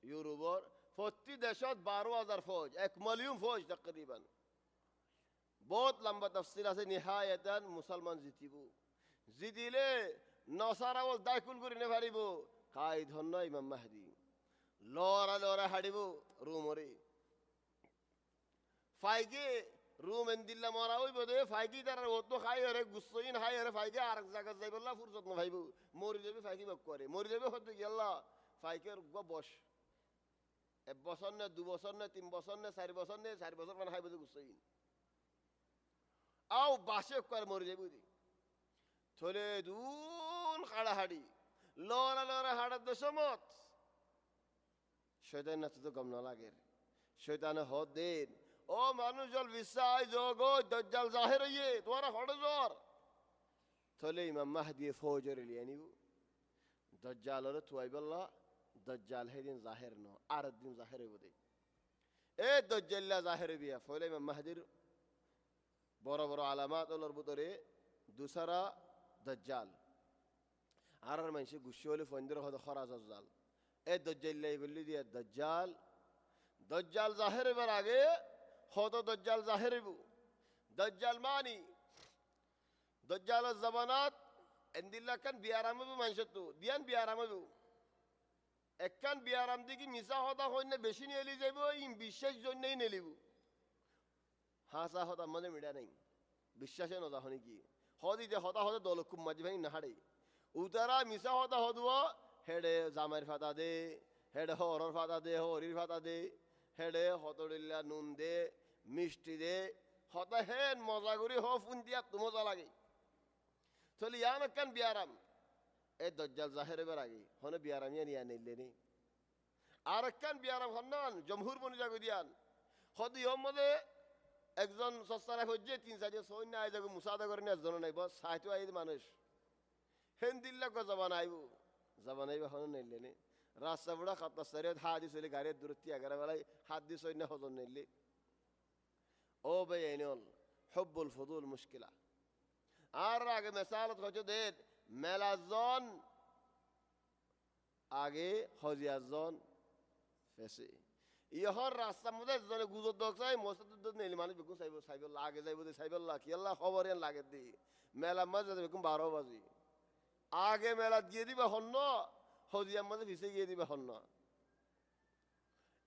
ইউরোপর প্রতি দেশত 12,000 ফৌজ 1 মিলিয়ন ফৌজ তকরিবান বহুত লম্বা তফসিল আছে নিহায়াতান মুসলমান জিতিব জিতিলে নসারাওয়াল দায়কুল করে নে পারিব কায়েদ হন না ইমাম মাহদি লড়া হাড়িব রোমরে ফাইগে রুম এন্দিল্লা মরা হইব দে ফাইকি তার অত খাই হরে গুসইন হাই হরে ফাইকে আর এক জায়গা যাইবল্লা ফুরসত না ভাইবু মরি যাবে ফাইকি বক করে মরি যাবে হতে গেল্লা ফাইকের গো বস 1 বছর না 2 বছর না 3 বছর না 4 বছর না 4 বছর মানে হাইব গুসইন আও বাসে কর মরি যাইবু দি চলে দুন খাড়া হাড়ি লড়া হাড়া দশমত শয়তান না তো গম না লাগে শয়তানে হদ দেন ও মানুষ জল বিশ্বাস যোগ দজ্জাল জাহির হইয়ে তোমার হড়জর চলে ইমাম মাহদি ফৌজের লিয়ে নিব দজ্জালের তুয়াইবল্লা দজ্জাল হেদিন জাহির ন আর দিন জাহির হইব দে এ দজ্জাল্লা জাহির হইবিয়া ফলে ইমাম মাহদির বড় বড় আলামাত ওলর ভিতরে দুসরা দজ্জাল আর মানুষ গুছি হলে ফন্দির হদ খরাজ দজ্জাল এ দজ্জাল্লাই বললি দিয়া দজ্জাল জাহির হইবার আগে হত দজ্জাল জাহির হইব দজ্জাল মানি দজ্জালের জবানাত এন্দিল্লা কান বিয়ারাম হবে মানুষের তো দিয়ান বিয়ারাম হবে একখান বিয়ারাম দিকে মিশা হতা হইন বেশি নিয়ে এলি যাইব ইম বিশ্বাস জন্যই নেলিব হাসা হতা মনে মিডা নাই বিশ্বাসে নদা হনি কি হদি যে হতা হতে দল খুব মাঝে ভাই নাহাড়ে উতারা মিশা হতা হদুয় হেডে জামের ফাতা দে হেডে হরর ফাতা দে হরির ফাতা দে হেডে হতডিল্লা নুন দে মিষ্টি দে হতা হেন মজা করি হ ফুন দিয়া তো মজা লাগে চলি ইয়ান একখান বিয়ারাম এ দজ্জাল জাহের এবার আগে হনে বিয়ারাম ইয়া নিলে নি আর একখান বিয়ারাম হন্নান জমহুর বনি জাগো দিয়ান হদি মধ্যে একজন সস্তারা হচ্ছে 3-4 সৈন্য আই যাগো মুসাদা করে না জন নাই বস সাইতো আই মানুষ হেন দিল্লা কো জবান আইব হনে নিলে নি রাস্তা বড়া খাতা সরিয়ত হাদি চলে গাড়ি দূরত্ব 11 বেলায় হাদি সৈন্য হজন নিলে ও বেইনল হুব্বুল ফুদুল মুশকিলা আর আগে মিসালত হচ্ছে দে মেলাজন আগে হজিয়াজন ফেসে ইহর রাস্তার মধ্যে জনে গুজর দক চাই মসজিদ নেলি মানুষ বেগুন সাইব লাগে যাইব দে সাইবল্লাহ কি আল্লাহ খবর এন লাগে দি মেলা মাঝে বেগুন 12 বাজি আগে মেলা দিয়ে দিবে হন্ন হজিয়ার মধ্যে ফিসে গিয়ে দিবে হন্ন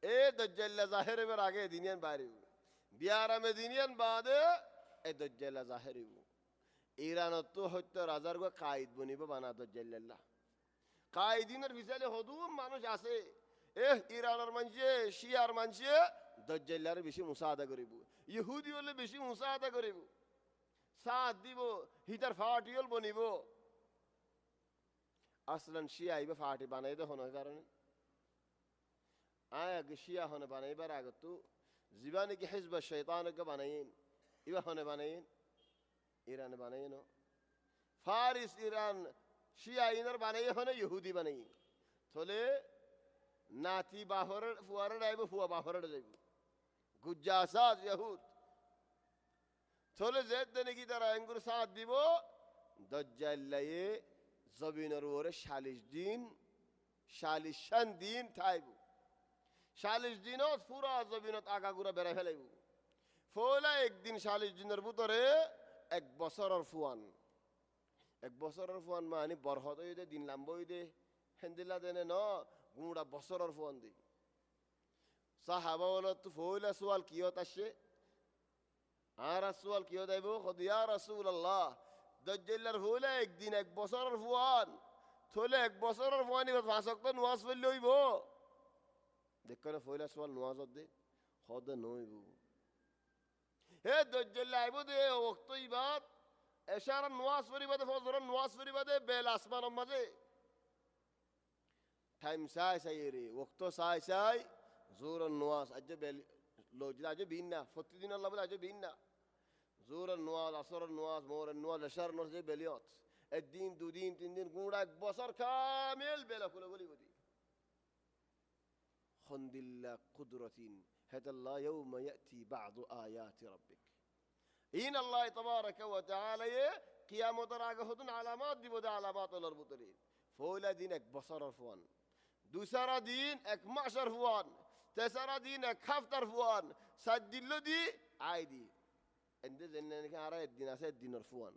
এ দজ্জাল্লা জাহের এবার আগে দিনিয়ান বাইরে বিয়ারামে দিনিয়ান বাদে এ দজ্জাল্লা জাহের ইরানত তো হয়তো রাজার গো কায়েদ বনিব বানা দজ্জাল্লাহ কায়েদিনের বিশালে হদুম মানুষ আছে ইরানের মানুষে শিয়ার মানুষে দজ্জাল্লার বেশি মুসাদা করিব ইহুদি হলে বেশি মুসাদা করিব সাথ দিব হিতার ফাটিল বনিব আসলান শিয়া আইবে ফাটি বানাই দে হন কারণে আয় আগে শিয়া হনে বানাইবার আগে তো জীবানে কি হিজব শয়তানকে বানাইন ইবা হনে বানাইন ইরান বানাইন ফারিস ইরান শিয়া ইনার বানাই হনে ইহুদি বানাই থলে নাতি বাহর ফুয়ারে যাইব ফুয়া বাহরে যাইব গুজ্জাসাত ইহুদ থলে জেদ দেনে কি তারা আঙ্গুর সাথ দিব দজ্জাল্লায়ে জবিনের ওরে 40 দিন থাইব 40 দিনত পুরা জবিনত আগাগুড়া বেড়া ফেলাইব ফলা একদিন 40 দিনের ভিতরে 1 বছরের ফুয়ান 1 বছরের ফুয়ান মানে বরহত হইতে দিন লাম্ব হইতে হেন্দিলা দেনে ন গুড়া বছরের ফুয়ান দি সাহাবা বলো তো ফলা সোয়াল কিয়ত আসে আর সোয়াল কিয় দেব খদিয়া রাসূলুল্লাহ দজ্জালের ফুলা একদিন 1 বছরের ফুয়ান থলে 1 বছরের ফুয়ানি 5 ওয়াক্ত নামাজ পড়লে হইব দেখনে ফলা সোয়াল নামাজ দে হদ নইব হে দজ্জাল আইব দে ওয়াক্ত ইবাদ এশারা নামাজ পড়িবাদে ফজর নামাজ পড়িবাদে বেল আসমানের মাঝে টাইম সাই রে ওয়াক্ত সাই জোর নামাজ আজ বেল লোজলা আজ বিননা প্রতিদিন আল্লাহ বলে আজ বিননা জোর নামাজ আসর নামাজ মোর নামাজ এশার নামাজ বেলিয়ত একদিন দুদিন 3 দিন গুড়া 1 বছর কামিল বেলা খুলে বলি বলি খন্দিল্লা কুদরতিন هذا الله يوم يأتي بعض آيات ربك إن الله تبارك وتعالى قيامة راجهدن علامات دي بده علامات الأربطرين فولا دينك بصر فوان دوسرا دين اك معشر فوان تسرا دين اك خفتر فوان سجل دي عادي عند زنك على الدين اسد دين فوان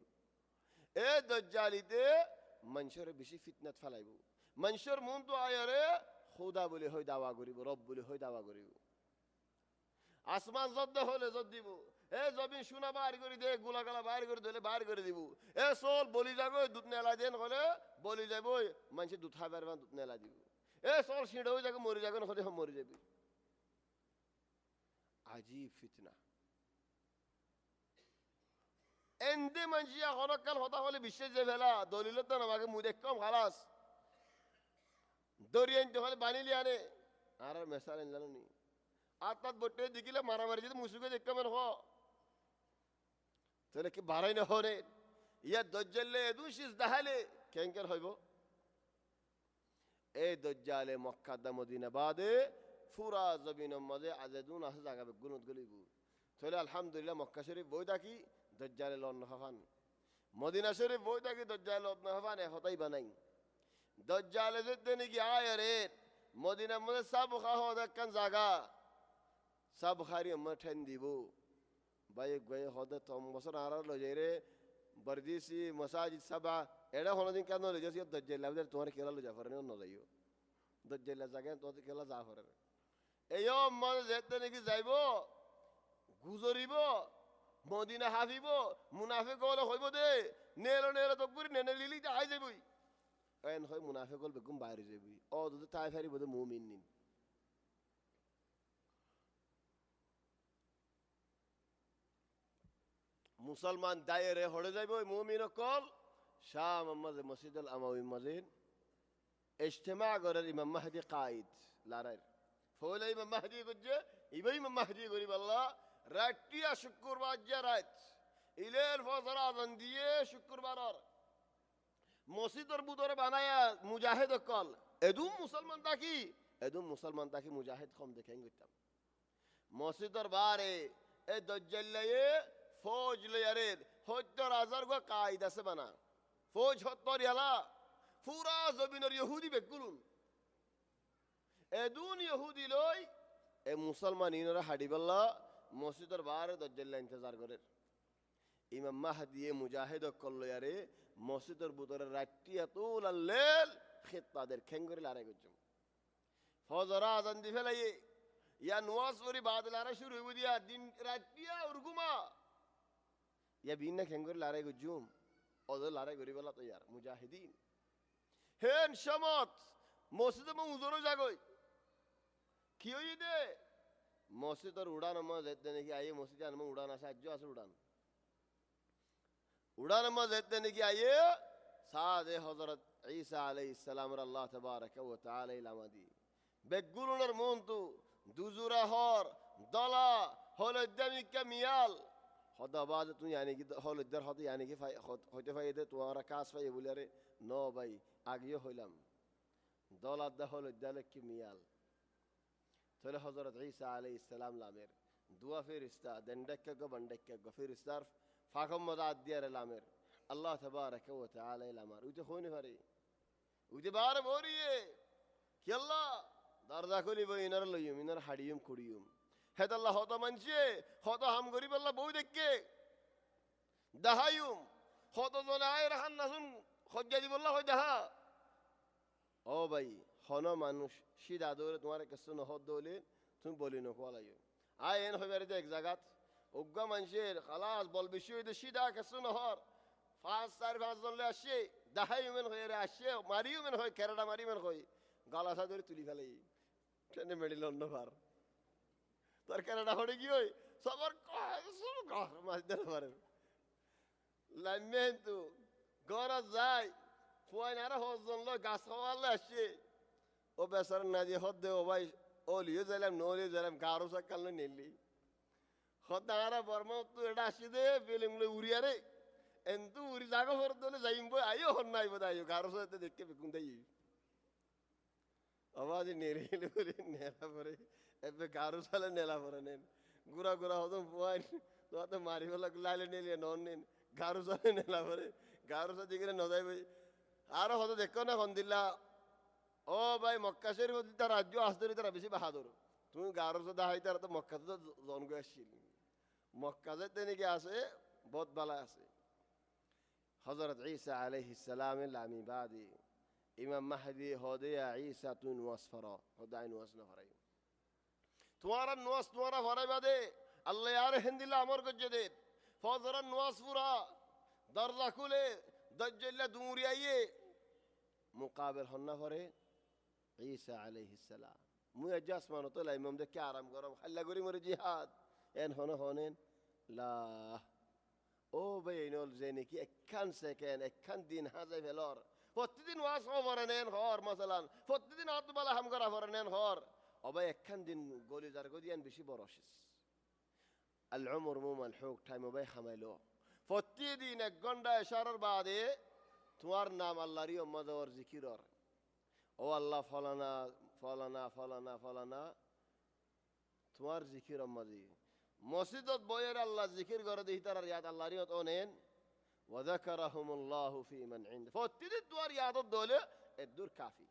ايه دجاليته منشر بشي فتنه فلايبو منشر منتو আয়ারে খোদা বলে হয় দাওয়া করিব রব বলে হয় দাওয়া করিব আসমান যদ্দ হলে যদ দিব এ জমিন সোনা বাইর করে দে গোলাগালা বাইর করে দিলে বাইর করে দিব এ সোল বলি যাবো দুধ নেলা দেন হলে বলি যাব মানুষ দুধ খাবার দুধ নেলা দিব এ সোল সিঁড়ে যাকে মরে যাবে হলে মরে যাবে আজীব ফিতনা এন্দে মানুষ হরকাল হতা হলে বিশ্বের যে ভেলা দলিল তো আমাকে মুখ কম খালাস দরিয়ান হলে বানিলি আনে আর মেসাল জানো নি আর তার বটে দেখিলে মারামারি যদি মুসুকে দেখতে হ তাহলে কি বাড়াই না হরে ইয়া দজ্জালে এদুশিস দাহালে কেঙ্কের হইব এই দজ্জালে মক্কা দা মদিনা বাদে ফুরা জমিন মধ্যে আজাদুন আছে জায়গা গুণত গলিব তাহলে আলহামদুলিল্লাহ মক্কা শরীফ বই থাকি দজ্জালে লন্ন হফান মদিনা শরীফ বই থাকি দজ্জালে লন্ন হফান হতাই বানাই দজ্জালে যেতে নাকি আয় রে মদিনা মধ্যে সব খাওয়া দেখান জায়গা সব খারি আমরা ঠেন দিব বাইক গয়ে হদে তম বছর আর লো যাই রে বরদিসি মসাজিদ সাবা এটা কোনোদিন কেন লই যাচ্ছি দজ্জাল লাভদের তোমার খেলা লই যাফারে ন যাইও দজ্জাল জায়গায় তোমাদের খেলা যা করে এই মানে যেতে নাকি যাইব গুজরিব মদিনা হাফিব মুনাফে গলে হইব দে নেলো নেলো তো করি নেনে লিলি আই যাবই এন হয় মুনাফে গল বেগুম বাইরে যাবই ও দুটো তাই ফেরি বোধ মুমিন নিন মুসলমান দায়েরে হড়ে যাইব মুমিন কল শাহ মোহাম্মদ মসজিদ আল আমাউই মসজিদ ইজতেমা করার ইমাম মাহদি কায়েদ লারার ফলে ইমাম মাহদি করছে ইবাই ইমাম মাহদি করি আল্লাহ রাটিয়া শুক্রবার যে রাত ইলের ফজর আজান দিয়ে শুক্রবার মসজিদের বুদরে বানায়া মুজাহিদ কল এদুম মুসলমান তাকি মুজাহিদ কম দেখেন গেতাম মসজিদের বারে এ দজ্জাল্লায়ে ফৌজ লয়ারে ৭০,০০০ গো কায়েদ আছে বানা ফৌজ ৭০ ইয়ালা পুরা জমিনের ইহুদি বেগুলুন এদুন ইহুদি লই এ মুসলমান ইনরা হাডিবাল্লা মসজিদের বারে দজ্জাল্লা ইন্তজার করে ইমাম মাহদি মুজাহিদ কল্লয়ারে মসজিদের বুতরে রাটিয়া তুল আল্লেল খিত্তাদের খেঙ্গরে লারে গজম ফজর আজান দি ফেলাই ইয়া নওয়াজ পড়ি বাদ লারে শুরু হইব দিয়া দিন রাটিয়া উরগুমা ইয়া বিনা খেঙ্গরে লারে গজম ওদ লারে গরিবালা তো ইয়ার মুজাহিদিন হেন সমত মসজিদে উজরো জাগই কি হই দে মসজিদের উড়ান নামাজ এতে নাকি আইয়ে মসজিদে আনমা উড়ান আসে আজ্জো আছে উড়ান নামাজ এতে নাকি আইয়ে সাদে হযরত ঈসা আলাইহিস সালাম আল্লাহ তাবারাক ওয়া তাআলা ইলামাদি বেগুলুনের মন্তু দুজুরা হর দলা হলদামি কামিয়াল হদাবাদ তুই यानी कि হলদার হতে यानी कि হতে ফাইদে তোমারা কাজ পাই বলে নো ভাই আগিয়ে হইলাম দলা দা হলদালে কিমিয়াল তাহলে হযরত ঈসা আলাইহিস সালাম লামের দুয়া ফেরেশতা দন্ডকে গো বন্ডকে গো ফেরেশতার ফাকম মদাদ দিয়ার লামের আল্লাহ তাবারাক ওয়া তাআলা লামার উতে হইনে পারে উতে বার বরিয়ে কি আল্লাহ দরজা খুলি বইনার লইম ইনার হাড়িয়ম কুড়িয়ম হেদ আল্লাহ হত মানছে হত হাম গরিব আল্লাহ বউ দেখকে দাহায়ুম হত জনায় রাহান নাসুন খজ্জা দিবল্লাহ হয় দাহা ও ভাই হন মানুষ সিদা দৌড়ে তোমার কিছু নহদ দৌলে তুমি বলি নকলাইও আয় এন হইবারে এক জায়গাত অজ্ঞা মানুষের খালাস বল বেশি হইতে সিদা কিছু নহর ৫-৪-৫ জনলে আসছে দাহাইমেন হয়ে আসছে মারিউমেন হয় কেরাটা মারিমেন হয় গালাসা ধরে তুলি ফেলাই ট্রেনে মেডিল অন্যবার তোর কেরাটা হড়ে কি হয় সবার মাছ দিতে পারেন লাইমেন তো গরজ যায় ফুয়াই না হজন লো গাছ খাওয়ালে আসছে ও বেসার না যে হদ দে ও ভাই ও লিয়ে যাইলাম নলিয়ে যাইলাম গারো সকাল নিলি হদ দাঁড়া বর্মা তো এটা আসি দে ফিলিং উড়িয়া রে এন্তু উড়ি জাগো ফর দলে যাইম বই আইও হন নাই বোধ আইও গারো সাথে দেখকে বেকুন দেই আওয়াজ নেরিলে বলে নেলা পরে এবে গারো সালে নেলা পরে নেন গুড়া গুড়া হতো ফুয়াই তো মারি বলা লাইলে নেলিয়ে নন নেন গারো সালে নেলা পরে গারো সাথে গেলে ন যাই ভাই আরো হতো দেখো না হন্দিল্লা ও ভাই মক্কা শরীফ তার রাজ্য আসদরি তারা বেশি বাহাদুর তুমি গারো সাথে হাই তারা তো মক্কাতে তো জন গো আসছিল মক্কা যেতে নাকি আছে বহুত বালা আছে হযরত ঈসা আলাইহিস সালামের লামি বাদি ইমাম মাহদি হদিয়া ঈসা তুন ওয়াসফরা হদাই ওয়াসনা ফরাই তোমারা নোয়াস তোমারা ফরাই বাদে আল্লাহ আর হিন্দিলা আমর গজে দে ফজর নোয়াস পুরা দরজা খুলে দজ্জাল্লা দুমুরিয়াইয়ে মুকাবিল হন্না ফরে ঈসা আলাইহিস সালাম মুই আজ আসমান তো লাই ইমাম দেখে আরাম গরম খাল্লা করি মরে জিহাদ এন হনেন লা ও ভাই নল যে নাকি একখান সেকেন্ড একখান দিন হাজাই ফেলর প্রতিদিন ওয়াজ ফরেনেন হর মাসালান প্রতিদিন আতবালা হাম করা ফরেনেন হর ও ভাই একখান দিন গলি যার গদিয়ান বেশি বরশিস আল উমর মুমাল হুক টাইম ভাই হামাইলো প্রতিদিন 1 ঘন্টা ইশারার বাদে তোমার নাম আল্লাহরই উম্মতর জিকিরর ও আল্লাহ ফলানা ফলানা ফলানা ফলানা তোমার জিকির উম্মতি মসজিদত বয়ের আল্লাহ জিকির করে দিই তার ইয়াদ আল্লাহর ইয়াদ ওনেন ওয়া যাকারাহুমুল্লাহু ফি মান ইনদ প্রতিদিন তোমার ইয়াদত দলে এদুর কাফি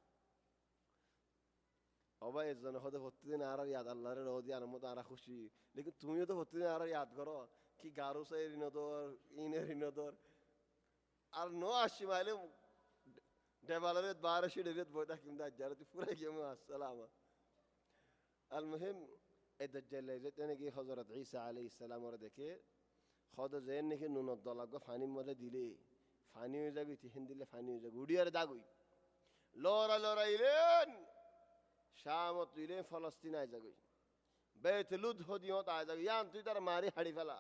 অবা এজন হতে প্রতিদিন আর ইয়াদ আল্লাহর রোদি আর মত আর খুশি লেকিন তুমিও তো প্রতিদিন আর ইয়াদ করো কি গারো সাইর ইনদর ইনের ইনদর আর নো আসি মাইলে ডেভালারের 1200 ডেরেত বইটা কিমদা জারতি পুরা গেমু আসসালামা আল মুহিম এই দাজ্জাল যেতে নাকি হযরত ঈসা আলাইহিস সালাম ওরা দেখে খদ জেন নাকি নুনত দলাগ ফানি মলে দিলে ফানি হয়ে যাবে তিহিন দিলে ফানি হয়ে যাবে উড়িয়ার দাগুই লরা লরা ইলেন শামত ইলেন ফলস্তিন আই যাগুই বেত লুদ হদিয়ত আই যাগুই ইয়ান তুই তার মারি হাড়ি ফেলা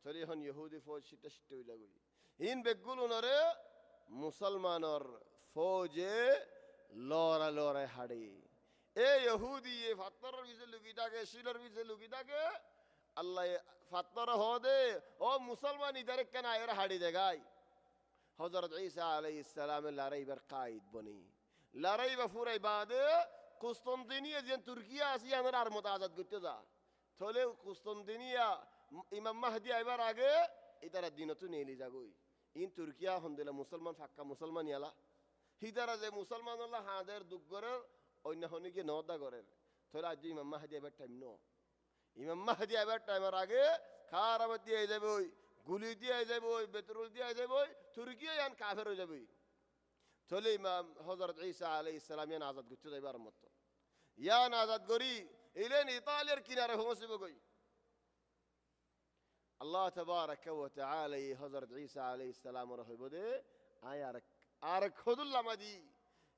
চলি হন ইহুদি ফৌজ সিটা সিটা হয়ে যাগুই ইন বেগুল নরে মুসলমানর ফৌজে লরা লরা হাড়ি এ ইহুদি এ ফাত্তরের ভিতরে লুকি থাকে শিলের ভিতরে লুকি থাকে আল্লাহ ফাত্তর হদে ও মুসলমান ইদারে কেন এর হাড়ি দেগাই হযরত ঈসা আলাইহিস সালামের লড়াইবার কায়েদ বনি লড়াই বা ফুরাই বাদে কুস্তান্তিনিয়া যেন তুর্কিয়া আসি আমরা আর মত আজাদ করতে যা থলে কুস্তান্তিনিয়া ইমাম মাহদি আইবার আগে ইতারা দিনতো নেলি যাগই ইন তুর্কিয়া হন্দিলা মুসলমান ফাক্কা মুসলমান ইয়ালা হিতারা যে মুসলমান আল্লাহ হাদের দুগরের অন্য হনিকে নদা করের থলে আজ ইমাম মাহদি আইবার টাইম ন ইমাম মাহদি আইবার টাইমের আগে খারাপ দিয়ে যাবে ওই গুলি দিয়ে যাবে ওই পেট্রোল দিয়ে যাবে ওই তুর্কিয়া ইয়ান কাফের হয়ে যাবে থলে ইমাম হযরত ঈসা আলাইহিস সালাম ইয়ান আজাদ করতে যাইবার মত ইয়ান আজাদ করি ইলেন ইতালিয়ার কিনারে পৌঁছব গই আল্লাহ তাবারাকা ওয়া তাআলা হযরত ঈসা আলাইহিস সালাম রহিবদে আয়ার আর খুদুল্লাহ মাদি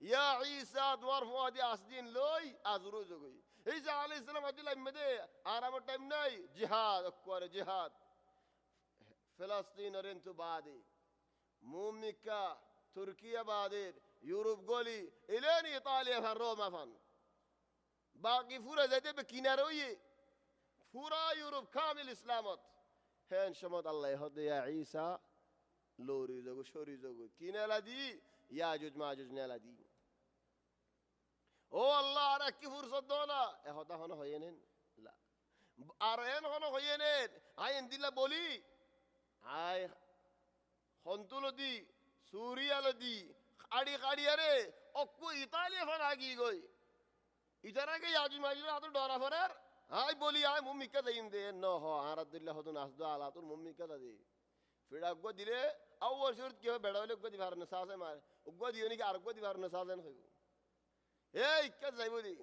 ইয়া ঈসা দওয়ার ফুয়াদি আসদিন লই আজরু জগই ঈসা আলাইহিস সালাম আদিলা ইমদে আরাম টাইম নাই জিহাদ করে জিহাদ ফিলিস্তিন রেন্তু বাদে মুমিকা তুর্কিয়া বাদের ইউরোপ গলি Elon Italia fun Ruma fun বাকি পুরা যাইতে বে কিনারে হইয়ে পুরা ইউরোপ কামিল ইসলামত হেন সমত আল্লাহ হদে ইয়া ঈসা লোরি জগো শরি জগো কিনেলা দি ইয়াজুজ মাজুজ নেলা দি ও আল্লাহ আর কি ফুরসত দাও না এ হতা হন হইয়েনেন লা আর এন হন হইয়েনেন আইন দিলা বলি আয় হন্তুলদি সুরিয়ালদি খাড়ি খাড়ি আরে অক্কু ইতালিয়া ফান আগি গই ইতারাকে ইয়াজুজ মাজুজ আতো ডরা ফরার আই বলি আয় মুমিকা দেইন দে ন হ আরাদুল্লাহ হদুন আসদু আলাতুর মুমিকা দে ফিড়া উগ্গ দিলে আউয়াল শুরুত কি হবে বেড়া হলে উগ্গ দিবার না সাজে মার উগ্গ দিও নাকি আর উগ্গ দিবার না সাজেন হইব এই কে যাইব দি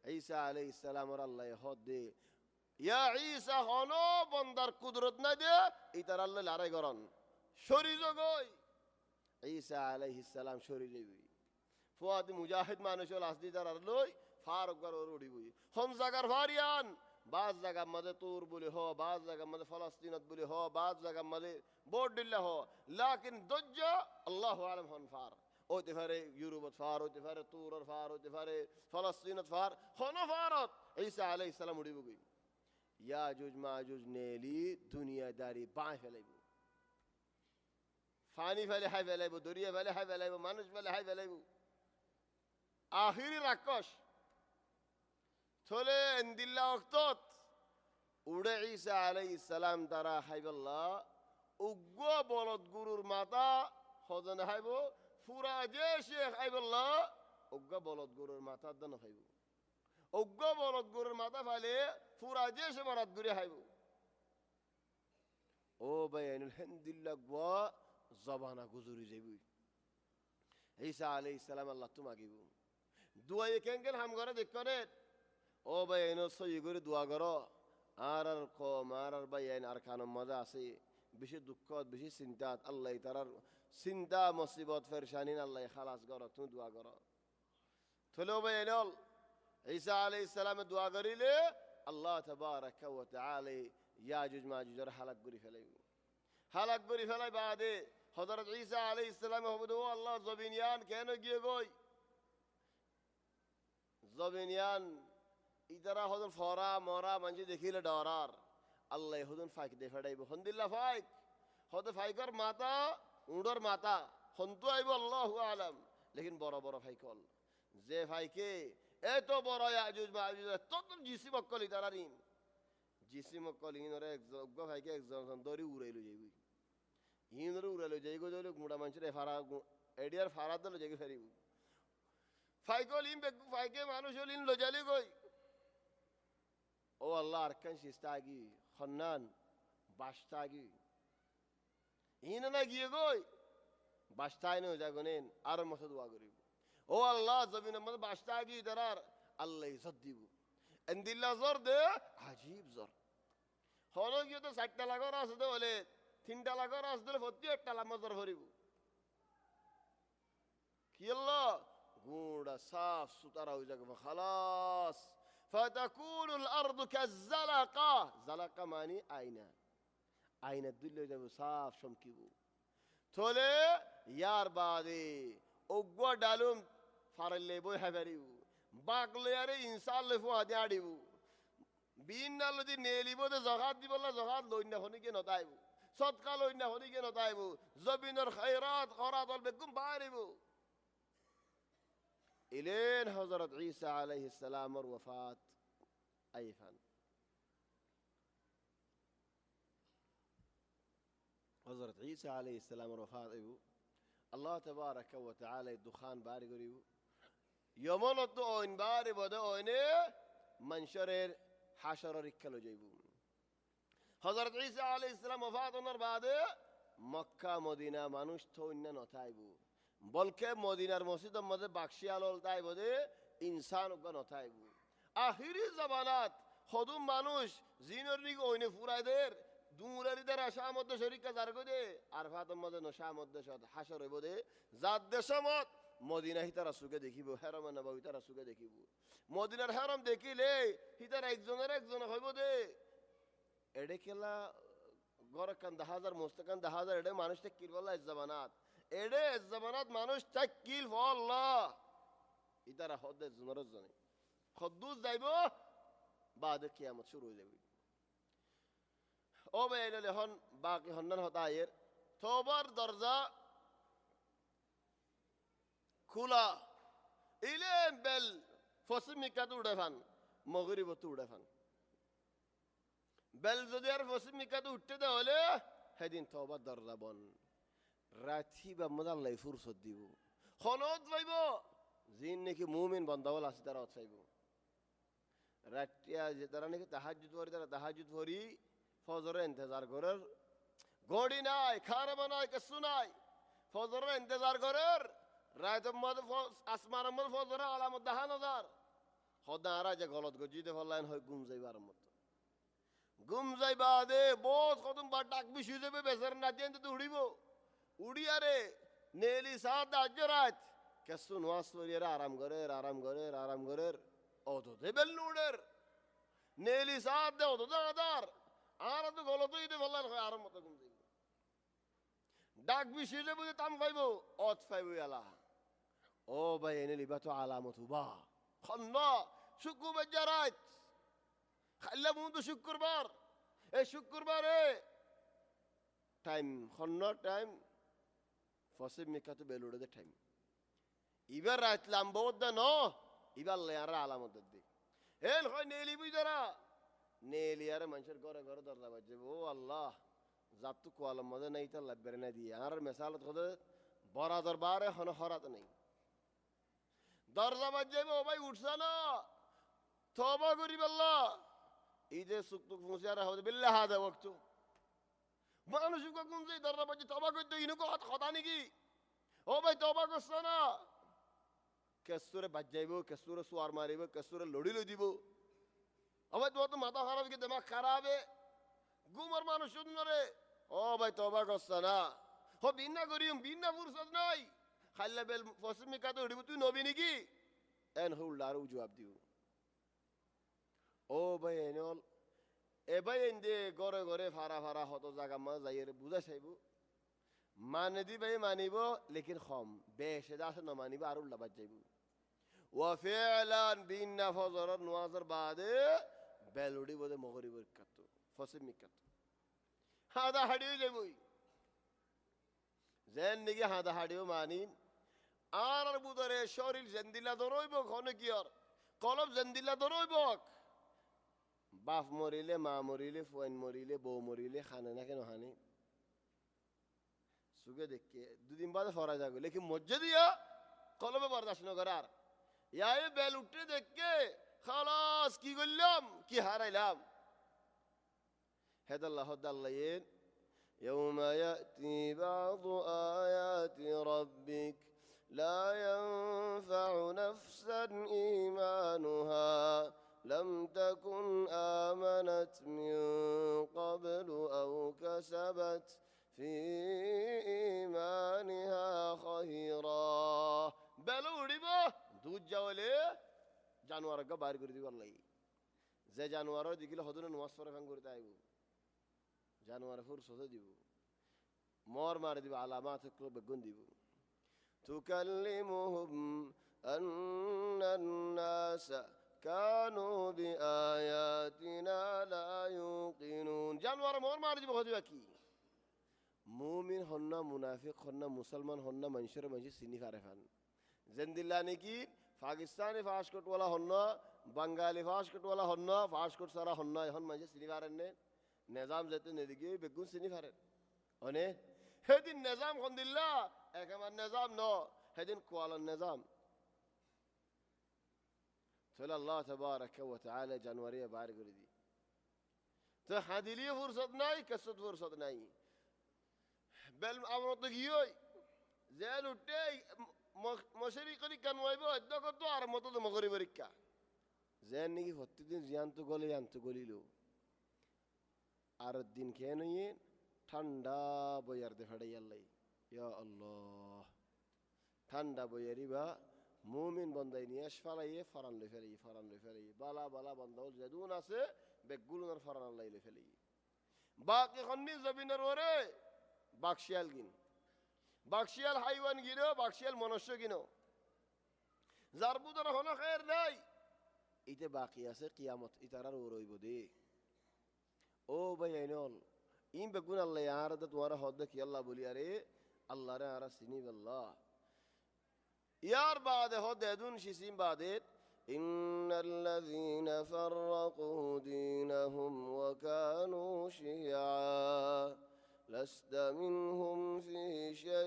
ঈসা আলাইহিস সালাম ওর আল্লাহ হদ দে ইয়া ঈসা হনো বন্দার কুদরত না দে ইতার আল্লাহ লড়াই করন শরী জগই ঈসা আলাইহিস সালাম শরী লইবি ফুয়াদ মুজাহিদ মানুষ হল আসদি তার লই ফারুক গর উড়িবই হম জাগার ফারিয়ান বাজ জায়গা মধ্যে তুর বলে হ বাজ জায়গা মধ্যে ফলস্তিনত বলে হ বাজ জায়গা মধ্যে বোর্ড দিল্লা হ লাকিন দজ্জ আল্লাহু আলাম হন ফার ওতে পারে ইউরোপত ফার ওতে পারে তুরর ফার ওতে পারে ফলস্তিনত ফার হন ফারত ঈসা আলাইহিস সালাম উড়িবই ইয়াজুজ মাজুজ নেলি দুনিয়াদারি বাঁ ফেলাইব ফানি ফেলে হাই ফেলাইব দরিয়া ফেলে হাই ফেলাইব মানুষ ফেলে হাই ফেলাইব আখিরি রাক্ষস থলে এন্দিল্লা ওক্তত উড়ে ঈসা আলাইহিস সালাম তারা হাইবাল্লাহ উগ্র বলদ গুরুর মাতা হজনে হাইব ফুরা যে শেখ হাইবাল্লাহ উগ্র বলদ গুরুর মাতা দন হাইব উগ্র বলদ গুরুর মাতা ফালে ফুরা যে সে মারাত গুরে হাইব ও বাইনুল হেন্দিল্লা গওয়া জবানা গুজুরি যাইবি ঈসা আলাইহিস সালাম আল্লাহ তোমাগিব দুয়াই কেঙ্গেল হাম করে দেখরে ও ভাই এনো সই করে দোয়া করো আর আর কম আর ভাই আইন আর খানো মজা আছে বেশি দুঃখ বেশি চিন্তা আল্লাহ তারার চিন্তা মুসিবত ফেরশানি আল্লাহ খালাস করো তুমি দোয়া করো থলে ভাই এনল ঈসা আলাইহিস সালামে দোয়া করিলে আল্লাহ তাবারাকা ওয়া তাআলা ইয়াজুজ মাজুজের হালাক করে ফেলাইব হালাক করে ফেলাই বাদে হযরত ঈসা আলাইহিস সালাম হবে ও আল্লাহ জবিনিয়ান কেন গিয়ে গই জবিনিয়ান ইতারা হদন ফরা মরা মানজি দেখিলে ডরার আল্লাহ হদন ফাইক দে ফেড়াইব হন্দিল্লা ফাইক হদ ফাইকর মাতা উড়র মাতা হন্তু আইব আল্লাহু আলাম লেকিন বড় বড় ফাইকল যে ফাইকে এত বড় ইয়াজুজ মাজুজ তত জিসিম অকল ইতারা রিন জিসিম অকল ইনরে একজগ ফাইকে একজন দরি উড়াইলো যাইবি ইনরে উড়াইলো যাইগো জলে মুড়া মানছরে ফারা এডিয়ার ফারা দল যাইগে ফেরিব ফাইকল ইন বেগু ফাইকে মানুষ হলিন লজালি গই ও আল্লাহ আরকান শিস্তাগি খন্নান বাস্তাগি ইন না গিয়ে গই বাস্তায় নয় জাগনেন আর মতো দোয়া করিব ও আল্লাহ জমিনের মধ্যে বাস্তায় গিয়ে তার আল্লাহ ইজ্জত দিব এন্দিল্লা জ্বর দে আজীব জ্বর হলো গিয়ে তো 4টা লাগর আছে দে বলে 3টা লাগর আছে দিলে ভর্তি একটা লাম্বা জ্বর ভরিব কি আল্লাহ গুড়া সাফ সুতরা হয়ে যাবে খালাস فتكون الأرض كالزلقة زلقة معني আয়না আয়না দিলে যাবে সাফ চমকিব থলে ইয়ার বাদে ওগো ডালুম ফারলে বই হাবারিব বাকলে আরে ইনসান লেফু আদি আডিব বিন না লদি নেলিব দে জগাত দিবলা জগাত লইনা হনিকে নতাইব সদকা লইনা হনিকে নতাইব জবিনের খায়রাত খরাতল বেকুম বারিব ইলেন হযরত ঈসা আলাইহিস সালামের ওয়াফাত আইফান হযরত ঈসা আলাইহিস সালামের ওয়াফাত আইবু আল্লাহ তাবারাকা ওয়া তাআলা দুখান বারি করিব ইয়মনত ওইন বারি বদে ওইনে মানশরের হাশরের ইক্কালো যাইব হযরত ঈসা আলাইহিস সালাম ওয়াফাত হওয়ার বাদে মক্কা মদিনা মানুষ তো অন্য নতাইব বলকে মদিনার মসজিদের মধ্যে বাক্সিয়ালল তাই বদে ইনসান ওগা নতাইব আখিরি জামানাত হদুম মানুষ জিনর নিগ ওইনে ফুরাইদের দুমুরারিদের আশা মধ্যে শরীরকে যার গদে আর ফাতম মধ্যে নশা মধ্যে সদ হাসর হইব দে জাত দেশমত মদিনা হিতারা সুকে দেখিব হেরম নববী তারা সুকে দেখিব মদিনার হেরম দেখিলে হিতার একজন হইব দে এডে কেলা গর কান 10000 মুস্তাকান 10000 এডে মানুষ তে কিরবলা জামানাত এডে জামানাত মানুষ তাকিল আল্লাহ ইতারা হদে জুনরজ জানে খদ্দুস যাইব বাদে কিয়ামত শুরু হয়ে যাবে ও বেলে হন বাকি হন্নান হতায়ের তওবার দরজা খোলা ইলেন বেল ফসমিকাত উড়াফান মগরিবত উড়াফান বেল যদি আর ফসমিকাত উঠতে দে হলে সেদিন তওবার দরজা বন রাতি বা মদাল্লাই ফুরসত দিব খনত যাইব জিন নাকি মুমিন বন্দাওয়াল আছে তারা চাইব রাতিয়া যে তারা নাকি তাহাজ্জুদ পড়ি তারা তাহাজ্জুদ পড়ি ফজরের ইন্তজার করার গড়ি নাই খারাপ নাই কিছু নাই ফজরের ইন্তজার করার রাতের মধ্যে আসমানের মধ্যে ফজরের আলামত দেখা নজার হদারা যে গলত গজিতে ফলাইন হয় গুম যাইবার মতো গুম যাইবা দে বহুত কদম বা ডাক বিশুই যাবে বেচার নাতি আনতে উড়িব উড়িয়ারে নেলি সাত আজরাত কেসু নোয়াজ করিয়ারে আরাম করের অতো দে বেল্লুড়ের নেলি সাত দে অতো দাদার আর তো গলতই দে ফলাইন হয় আরাম মতো গুম যাইব ডাক বিশুই যাবে তাম পাইব অত পাইব আলা ও ভাই এনে লিবা তো আলামত হুবা খন্না শুক্রবার জারাত খাইলা মুন্দু শুক্রবার এই শুক্রবারে টাইম খন্ন টাইম ফসে মেকাতো বেলুড়ে টাইম ইবার রাত লাম্বদ ন ইবার লেয়ার আলামত দে এল হয় নেলি বুঝারা নেলি আর মানুষের ঘরে ঘরে দরজা বাজে ও আল্লাহ জাতু কোয়ালাম মজা নাই তা লাগবে না দিয়ে আর মেসালত হতে বড় দরবারে হন হরাত নেই দরজা বাজে ও ভাই উঠছে না তওবা করিব আল্লাহ ঈদে সুকতুক মুসিয়ারা হবে বিল্লাহ হাদা ওয়াক্ত মানুষ কোন যে দরজা বাজে তওবা করতে ইনকো হাত খতা নাকি ও ভাই তওবা করছ না কেসুরে বাজাইব কেসুরে সুয়ার মারিব কেসুরে লড়ি লই দিব আবার তো মাথা খারাপ কি দিমাগ খারাপ গুমর মানুষ শুনরে ও ভাই তওবা করছ না হ বিনা করিম বিনা ফুরসত নাই খাইলা বেল ফসমি কাতে উড়িব তুই নবী নাকি এন হুল্লারও জবাব দিও ও ভাই এনল এ ভাই এন্দে ঘরে ঘরে ফারা হত জায়গা মা যাইয়ের বুঝা চাইব মানে দি ভাই মানিব লেকিন কম বেশে আছে না মানিব আর উল্লা বাজ যাইব ওয়া ফিলান বিনা ফজর নামাজের বাদে বেলুড়ি বদে মগরিবের কাত ফসমি কাত হাদা হাড়িও যাইবই যেন নিগে হাদা হাড়িও মানিন আর বুদরে শরীর জেন্দিলা ধরইব খনে কি আর কলব জেন্দিলা ধরইব বাপ মরিলে মা মরিলে ফুয়াইন মরিলে বউ মরিলে খানে না কেন হানি সুগে দেখে দুদিন বাদে ফরা যাবে লেকিন মজ্জে দিয়া কলবে বরদাস্ত ন করার ইয়াই বেল উঠে দেখে খালাস কি করলাম কি হারাইলাম হেদাল্লাহ দাল্লাইন يوم يأتي بعض آيات ربك لا ينفع نفسا إيمانها لم تكن آمنت من قبل أو كسبت في إيمانها خيرا بلو ربا দুধ যাওয়ালে জানোয়ারকে বাইর করে দিব আল্লাহ যে জানোয়ার দিলে হদনে নামাজ পড়ে ফাং করতে আইব জানোয়ার ফুরসতে দিব মর মারে দিব আলামাত বেগুন দিব তুকাল্লিমুহুম আন্নান নাস কানু বিআয়াতিনা লা ইউকিনুন জানোয়ার মর মারে দিব হদিবা কি মুমিন হন্না মুনাফিক হন্না মুসলমান হন্না মানুষের মানুষ চিনি পারে ফান জেন্দিল্লা নাকি পাকিস্তানি ফাস্টকোটওয়ালা হন্না বাঙালি ফাস্টকোটওয়ালা হন্না ফাস্টকোট সারা হন্না এখন মানুষ চিনি পারেন নে নিজাম যেতে নেদিকে বেগুন চিনি পারেন অনে সেদিন নিজাম খন্দিল্লা একেবারে নিজাম ন সেদিন কোয়ালার নিজাম তাহলে আল্লাহ তাবারাকা ওয়া তাআলা জানুয়ারি বার করে দি তো হাদিলি ফুরসত নাই কসত ফুরসত নাই বেল আমরা তো গিয়ে জেল উঠে মশারি করি কেন আইব অধ্যক্ষ তো আর মতো তো মগরি পরীক্ষা জেন নাকি প্রতিদিন জিয়ান্ত গলে জান্ত গলিল আর দিন খেয়ে নইয়ে ঠান্ডা বইয়ার দে ফেড়াই আল্লাহ ইয়া আল্লাহ ঠান্ডা বইয়ারি বা মুমিন বন্দাই নিয়ে ফালাইয়ে ফারান লই ফেলাই বালা বালা বন্দাও যেদুন আছে বেগুলোর ফারান আল্লাহ লই ফেলাই বাকি খন্নি জমিনের ওরে বাকশিয়াল গিন বাকশিয়াল হাইওয়ান গিনো বাকশিয়াল মনুষ্য গিনো যার বুদর হলো খের নাই ইতে বাকি আছে কিয়ামত ইতারার ও রইব দে ও ভাই আইনল ইম বেগুন আল্লাহ আর তোমার হদ কি আল্লাহ বলি আরে আল্লাহ রে আর সিনি আল্লাহ ইয়ার বাদে হদ দুন শিসিম বাদে ইন্নাল্লাযীনা ফাররাকু দীনহুম ওয়া কানু শিয়া لست منهم في شيء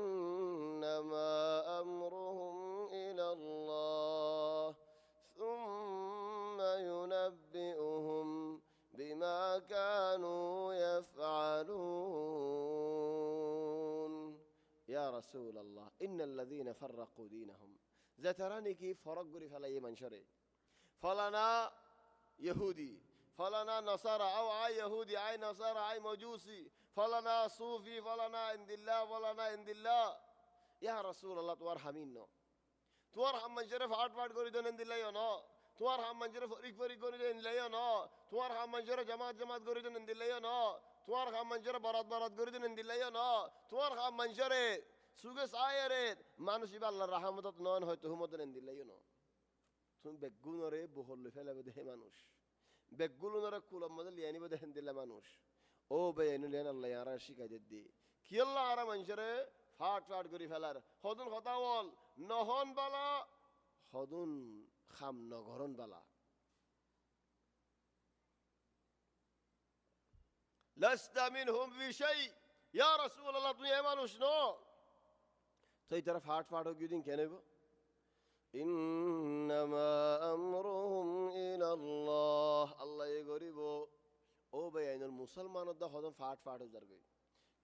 إنما أمرهم إلى الله ثم ينبئهم بما كانوا يفعلون يا رسول الله إن الذين فرقوا دينهم ذاتراني كيف فرق فلا يمنشري فلنا يهودي فلنا نصارى أو عاي يهودي عاي نصارى عاي مجوسي فلنا صوفي فلنا عند الله فلنا عند الله يا رسول الله توارحميننا توارحم من شرف عاد فاد قريدون عند الله ينا توارحم من شرف فريق قريدون عند الله ينا توارحم من شرف جماعة قريدون عند الله ينا توارحم من شرف برات قريدون عند الله ينا توارحم من شرف سوغس آيرت মানুষ ইবা আল্লাহর রহমত নন হয়তো হুমত عند الله ينا তুমি বেগুনরে বহল ফেলে দেহে মানুষ বেগুলুনরে কুলম মধ্যে লিয়ানি বদে হেন্দিলা মানুষ ও বেয়ানু লিয়ান আল্লাহ ইয়ারা শিখাই দি কি আল্লাহ আরা মানুষরে ফাট করি ফেলার হদুন হতাওল নহন বালা হদুন খাম নগরন বালা লাস্তা মিনহুম ফি শাই ইয়া রাসূলুল্লাহ তুমি এ মানুষ ন তো এই তারা ফাট গিদিন কেন হইব إنما أمرهم إلى الله الله يقربو أو بيان المسلمان ده هذا فات زرقي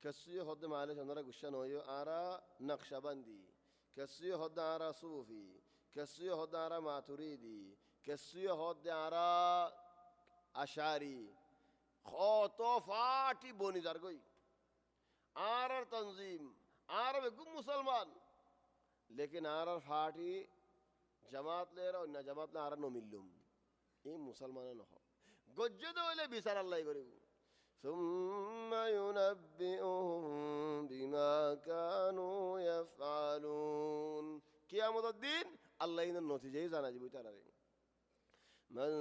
كسيه هذا معلش أنا رجشان هيو أرا نقشبندي كسيه هذا أرا صوفي كسيه هذا أرا ماتريدي كسيه هذا أرا أشعري خاطو فاتي بوني زرقي أرا تنظيم أرا بيكون مسلمان लेकिन आर फाटी जमात ले रहा ना जमात ना आर नो मिल्लुम ये मुसलमान न हो गज्जद वाले बिसार अल्लाह करे ثم ينبئهم بما كانوا يفعلون قيامت الدين الله इन नतीजे जाना जी बुता रहे من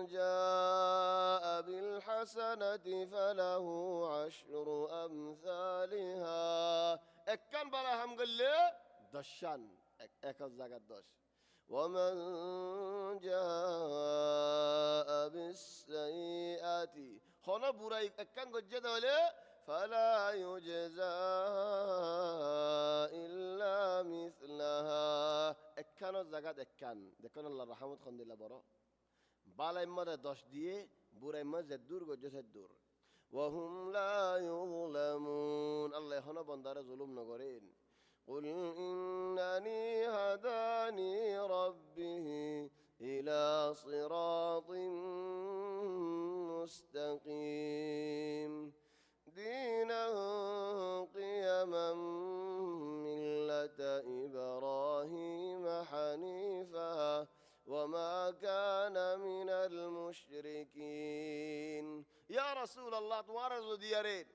جاء بالحسنة فله عشر أمثالها اكن بلا هم قال দশান এক জায়গা 10 ومن جاء بالسيئات خنا বুড়াই একখান গজ্জে দলে فلا يجزى إلا مثلها একখান জায়গা একখান দেখুন আল্লাহর রহমত খন দিলা বড় বালা ইম্মারে 10 দিয়ে বুড়াই মা জেদ্দুর গজ্জ সেদ্দুর ওয়াহুম লা ইউযলামুন আল্লাহ এখনো বন্দারে জুলুম নকরেন قل إنني هداني ربه إلى صراط مستقيم دينا قيما ملة إبراهيم حنيفا وما كان من المشركين يا رسول الله توارز ديارين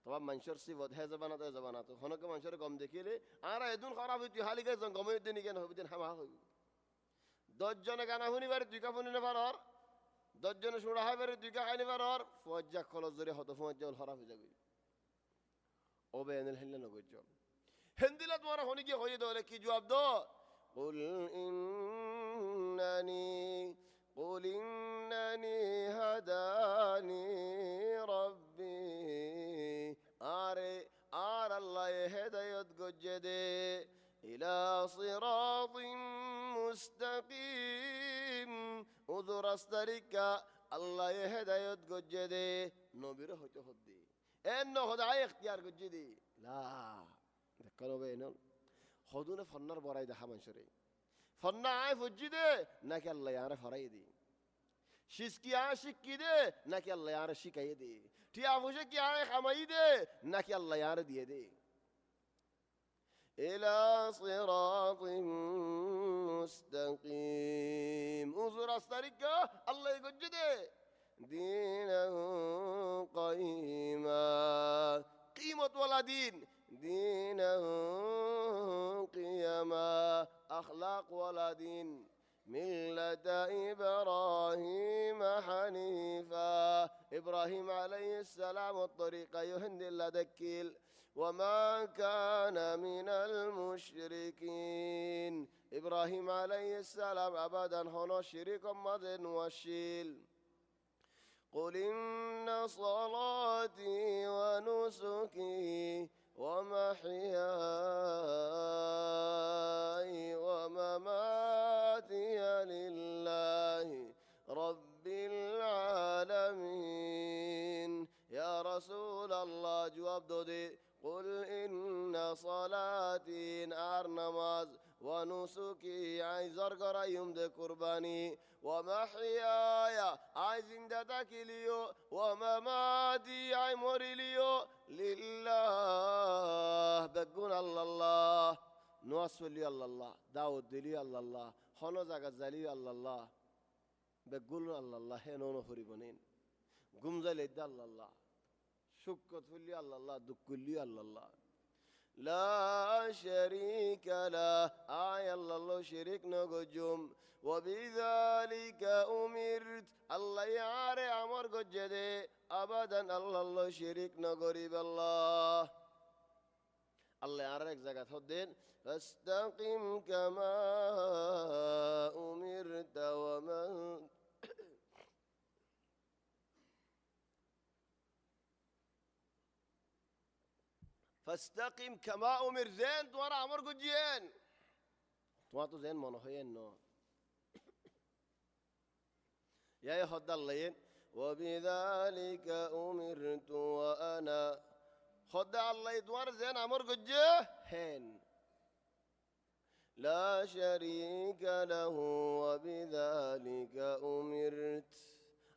طبعا منشر صفات هذا زبانات هذا زبانات هناك منشر قام دكيله أنا يدون خراب في حالي كذا قام يدني كان هو بدين حما هو دجنا كان هوني برد ديكا فوني نفرار دجنا شو راح برد ديكا عيني فرار فوجا خلاص زري هذا فوجا الخراب يجي أو بين الحين نقول هندلا توارا هوني كي هوني دولة كي جواب دو قل إنني هداني ربي آر الله هداية جدي إلى صراط مستقيم أذر استريكا الله هداية جدي نبيره هدي إنه هداية اختيار جدي لا ذكروا بينهم خذونا فنر برايد حمن شري فنا عايف الجدي نك الله يعرف هرايدي شيسكي عاشق كده نك الله يعرف شكايدي تيافوشك يعرف حمايدي نك الله يعرف ديدي إلى صراط مستقيم أزور الطريقة الله يقول جدي دينا قيما قيمة ولا دين دينا قيما أخلاق ولا دين ملة إبراهيم حنيفا إبراهيم عليه السلام الطريقة يهند الله دكيل وما كان من المشركين إبراهيم عليه السلام أبدا هنا شريك مذن وشيل قل إن صلاتي ونسكي ومحياي ومماتي لله رب العالمين يا رسول الله جواب دودي قل إن صلاتي نار نماز ونسكي عاي زرقر يوم دي قرباني ومحياي عاي زندتك ليو ومماتي عاي موري ليو لله بقون الله نوصل لي الله داود لي الله خنوزك الزلي الله بقول الله هنونو فريبونين قمزل الدل الله شكت لي الله دكلي الله لا شريك له الله شريك نجوم وبذلك أمرت الله يعري أمر جدي أبدا الله شريك نقريب الله الله يعرف زكاة الدين فاستقم كما أمرت ومن فاستقم كما أمر زين تورا أمر جديين تواتو زين منهين نو يا يهود الله وبذلك أمرت وأنا خد الله يدوار زين أمر جديين لا شريك له وبذلك أمرت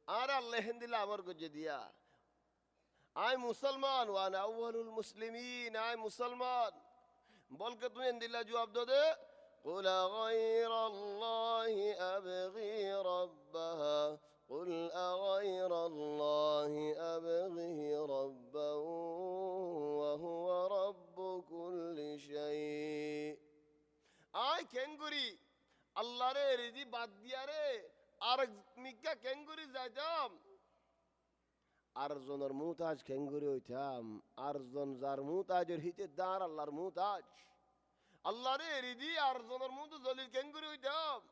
أرى الله هندي الأمر جديا أي مسلمان وأنا أول المسلمين أي مسلمان بلك تين دل جواب ده قل غير الله أبغي ربها قل أغير الله أبغي ربا وهو رب كل شيء أي كنغري الله ريدي بدياره أرج ميكا كنغري زادام أرزون الموتاج كنغري ويتام أرزون زار موتاج رهيت الدار الله الموتاج الله ريدي أرزون الموتاج زليل كنغري ويتام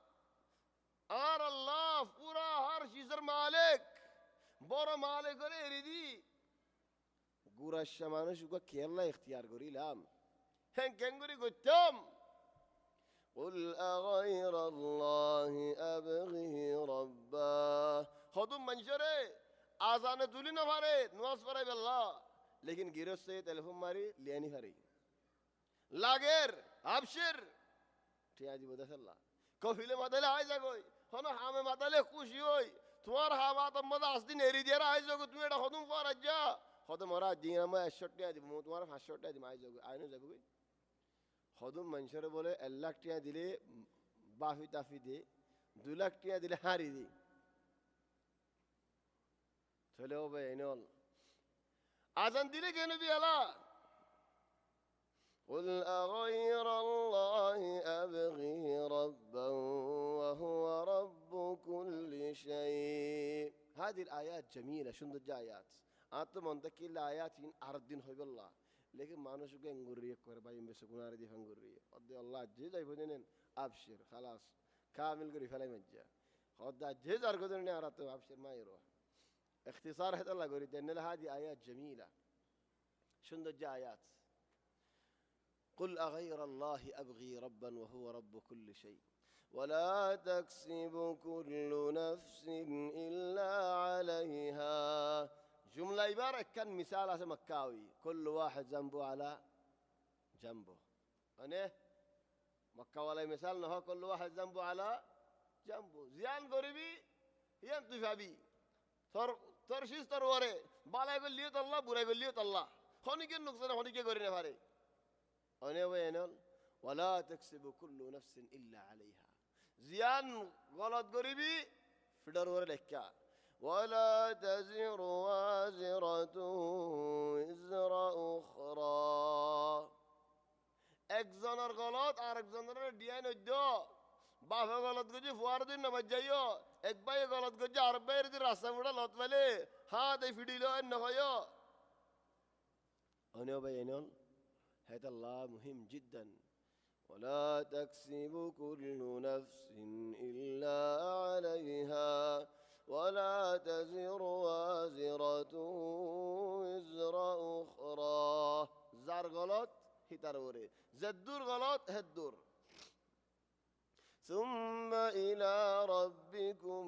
آر الله پورا هر چیزر مالک بورا مالک ريدي گورا شمانش کو کيلا اختيار گوري لام هن كنغري گوتام قل أغير الله أبغي ربا خدوم মানুষরে আজানে তুলি না পারে নামাজ পড়াই বেল্লা লেকিন গিরস্তে টেলিফোন মারি লিয়ানি পারি লাগের আবশির টিয়া দিব দেখাল্লা কফিলে মাতালে আই যাগই হন হামে মাতালে খুশি হই তোমার হামা তোমাদের আসদিন এরি দিয়ে আই যাগো তুমি এটা হদম ফরাজ যা হদম ওরা দিন আমি 100 টাকা দিব তোমার 500 টাকা দিব আই যাগো আইনো যাবো হদম মানুষের বলে 1 লাখ টাকা দিলে বাফি তাফি দে 2 লাখ টাকা দিলে হারি দি চলে হবে এনল আজান দিলে কেন বিয়ালা قل أغير الله أبغي ربا وهو رب كل شيء هذه الآيات جميلة شنو الآيات أنت منتك الآيات أردين هو بالله لكن ما نشوف إنغورية كورباي مسكونا ردي فانغورية قد الله جزء يبونين أبشر خلاص كامل قري فلا مجا قد جزء أركضني أردت أبشر ما يروح اختصار هذا الله قري إن هذه آيات جميلة شنو الآيات قل أغير الله أبغي ربا وهو رب كل شيء ولا تكسب كل نفس إلا عليها جملة عبارة كان مثال مكاوي كل واحد ذنبه على جنبه أنا مكة ولا مثال نها كل واحد ذنبه على جنبه زيان قريبي ينطف بي ترشيز تروره بالا يقول ليوت الله برا يقول ليوت الله هوني كن نقصنا هوني كي قرينا فاري أنا وينال ولا تكسب كل نفس إلا عليها زيان غلط قريبي فدر ورلكا ولا تزر وازرة وزر أخرى একজনের গলত আর একজনের ডিয়ান হইতো বাপে গলত গজি ফুয়ার দিন না বাজাইও এক ভাই গলত গজি আর ভাইয়ের দিন রাস্তা মুড়া লত ফেলে হাত এই ফিডিল না হয় أنا وينال هذا الله مهم جدا ولا تكسب كل نفس إلا عليها ولا تزر وازرة وزر أخرى زار غلط هتر وري زدور غلط هدور ثم إلى ربكم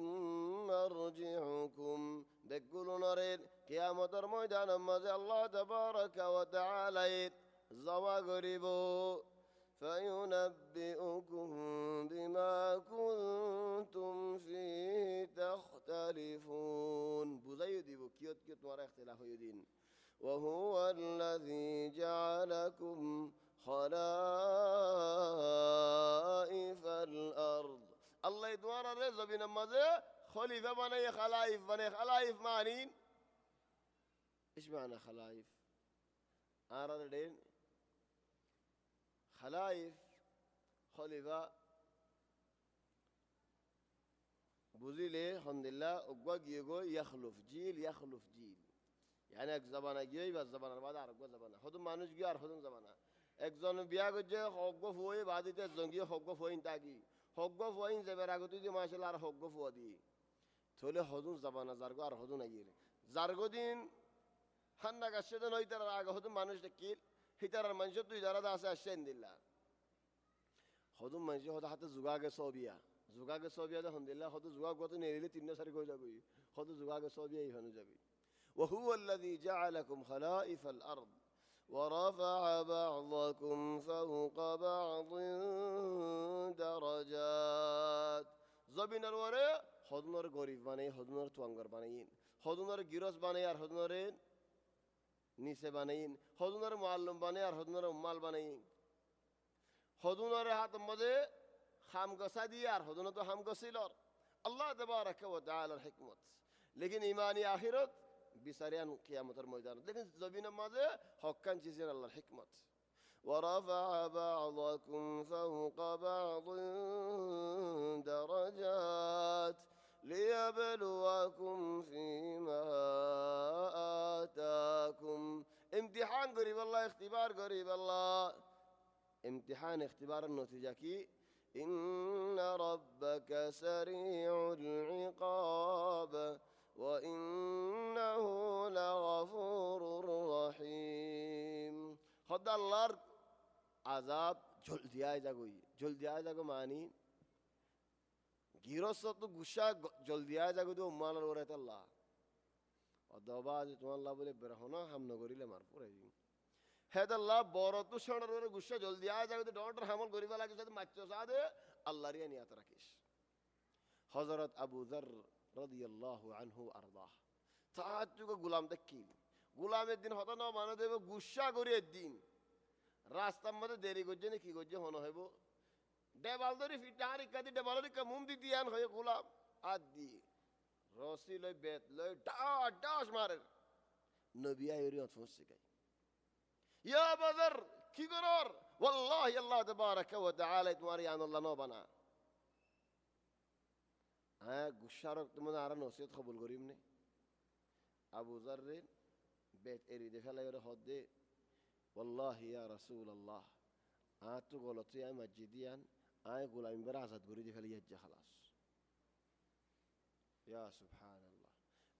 مرجعكم دقلوا نريد قيامة الميدان ماذا الله تبارك وتعالى زوا قريبو فينبئكم بما كنتم فيه تختلفون بزيدي بكيوت كيوت ورا اختلاف يدين وهو الذي جعلكم خلائف الأرض الله يدوار الرزق بنا ماذا خليفة بني خلائف بني خلائف معنين إيش معنى خلائف أراد الدين خلائف خليفة بوزيله الحمد لله أقوى يقول يخلف جيل يخلف جيل يعني এক زبانة جاي بس زبانة بعد أرقى زبانة خدم মানুষ গিয়ে আর خدم زبانة একজন বিয়া করছে হগ্গ ফুয়ে বাদিতে জঙ্গি হগ্গ ফুইন তাকি হগ্গ ফুইন যাবার আগে তুই মাশাআল্লাহ আর হগ্গ ফুয়া দি চলে হদুন زبانة জারগো আর হদুন আগিয়ে জারগো দিন হান্না গাছে দেন হইতার আগে হদুন মানুষ দেখিল হিতারার মানুষ তুই যারা আছে আসেন দিল্লা হদুন মানুষ হদা হাতে জুগাগে সবিয়া আলহামদুলিল্লাহ হদু জুগা গত নেরিলে 3-4 কই যাবি হদু জুগাগে সবিয়া ইহানো যাবি وهو الذي جعلكم خلائف الأرض ورفع بعضكم فوق بعض درجات زبين الورى هدنر غريب بني هدنر توانغر بنيين هدنر جيروس بني আর هدنر নিচে বানাইন হদুনার মুআল্লিম বানাই আর হদুনার উম্মাল বানাইন হদুনার হাত মধ্যে খাম গসা দিয়ে আর হদুনা তো হাম গসিলর আল্লাহ তাবারাক ওয়া তাআলার হিকমত লেকিন ঈমানি আখিরাত বিচারিয়ান কিয়ামতের ময়দান লেকিন জমিনের মাঝে হক্কান চিজের আল্লাহর হিকমত ورفع بعضكم فوق بعض درجات ليبلوكم فيما آتاكم امتحان قريب الله اختبار قريب الله امتحان اختبار النتيجة كي إن ربك سريع العقاب وإنه لغفور رحيم خد الله عذاب جلدی آئے جاگوی معنی گیروس تو گوشا জলদি আয় যাগো দে উম্মানার ওরে আল্লাহ অদবা যে তোমার আল্লাহ বলে বেরহন হামন করিলে মার পরে হেদ আল্লাহ বড় তো শোনার ওরে গুসা জলদি আয় যাগো দে ডন্টার হামল করিবা লাগে যদি মাচ্চ সাদে আল্লাহ রিয়া নিয়াত রাখিস হযরত আবু যর রাদিয়াল্লাহু আনহু আরদাহ তাহাজ্জুগ গোলাম দেখিল গোলামের দিন হতো না মানে দেব গুসা করিয়ে দিন রাস্তার মধ্যে দেরি করছে না কি করছে হন হইব ডেবাল ধরি ফিটার ইত্যাদি ডেবাল মুম দিতে আন হয়ে গোলাম আর দিয়ে রসি লই বেত লই ডাস ডাস মারে নবী আইরি অথফস শিখাই ইয়া বাজার কি করর ওয়াল্লাহি আল্লাহ তাবারাকা ওয়া তাআলা তোমার ইয়ান আল্লাহ নো বানা হ্যাঁ গুসার তোমাদের আর নসিহত কবুল করিম নে আবু যাররে বেত এরি দে ফেলাই ওরে হদ দে والله يا رسول الله آتو غلطي أي مجديان آي غلام برازت بريدي فلي يجي خلاص يا سبحان الله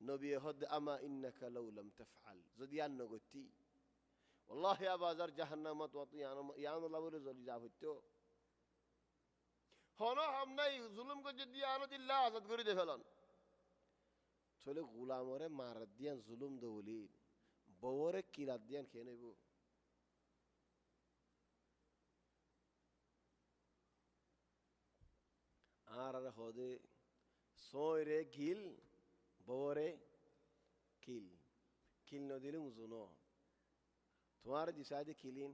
نبي هد أما إنك لو لم تفعل زديان نغتي والله يا بازار جهنم توطي يا الله بولي زولي جافتو هنا هم ناي ظلم کو جديانو دي الله عزت بريدي فلان چولي غلام ورے مارد ديان ظلم دولي بورے كيرات ديان خيني بو আর হদে সয়রে গিল বরে কিল কিল নদিলে মুজুনো তোমার দিশাইদে কিলিন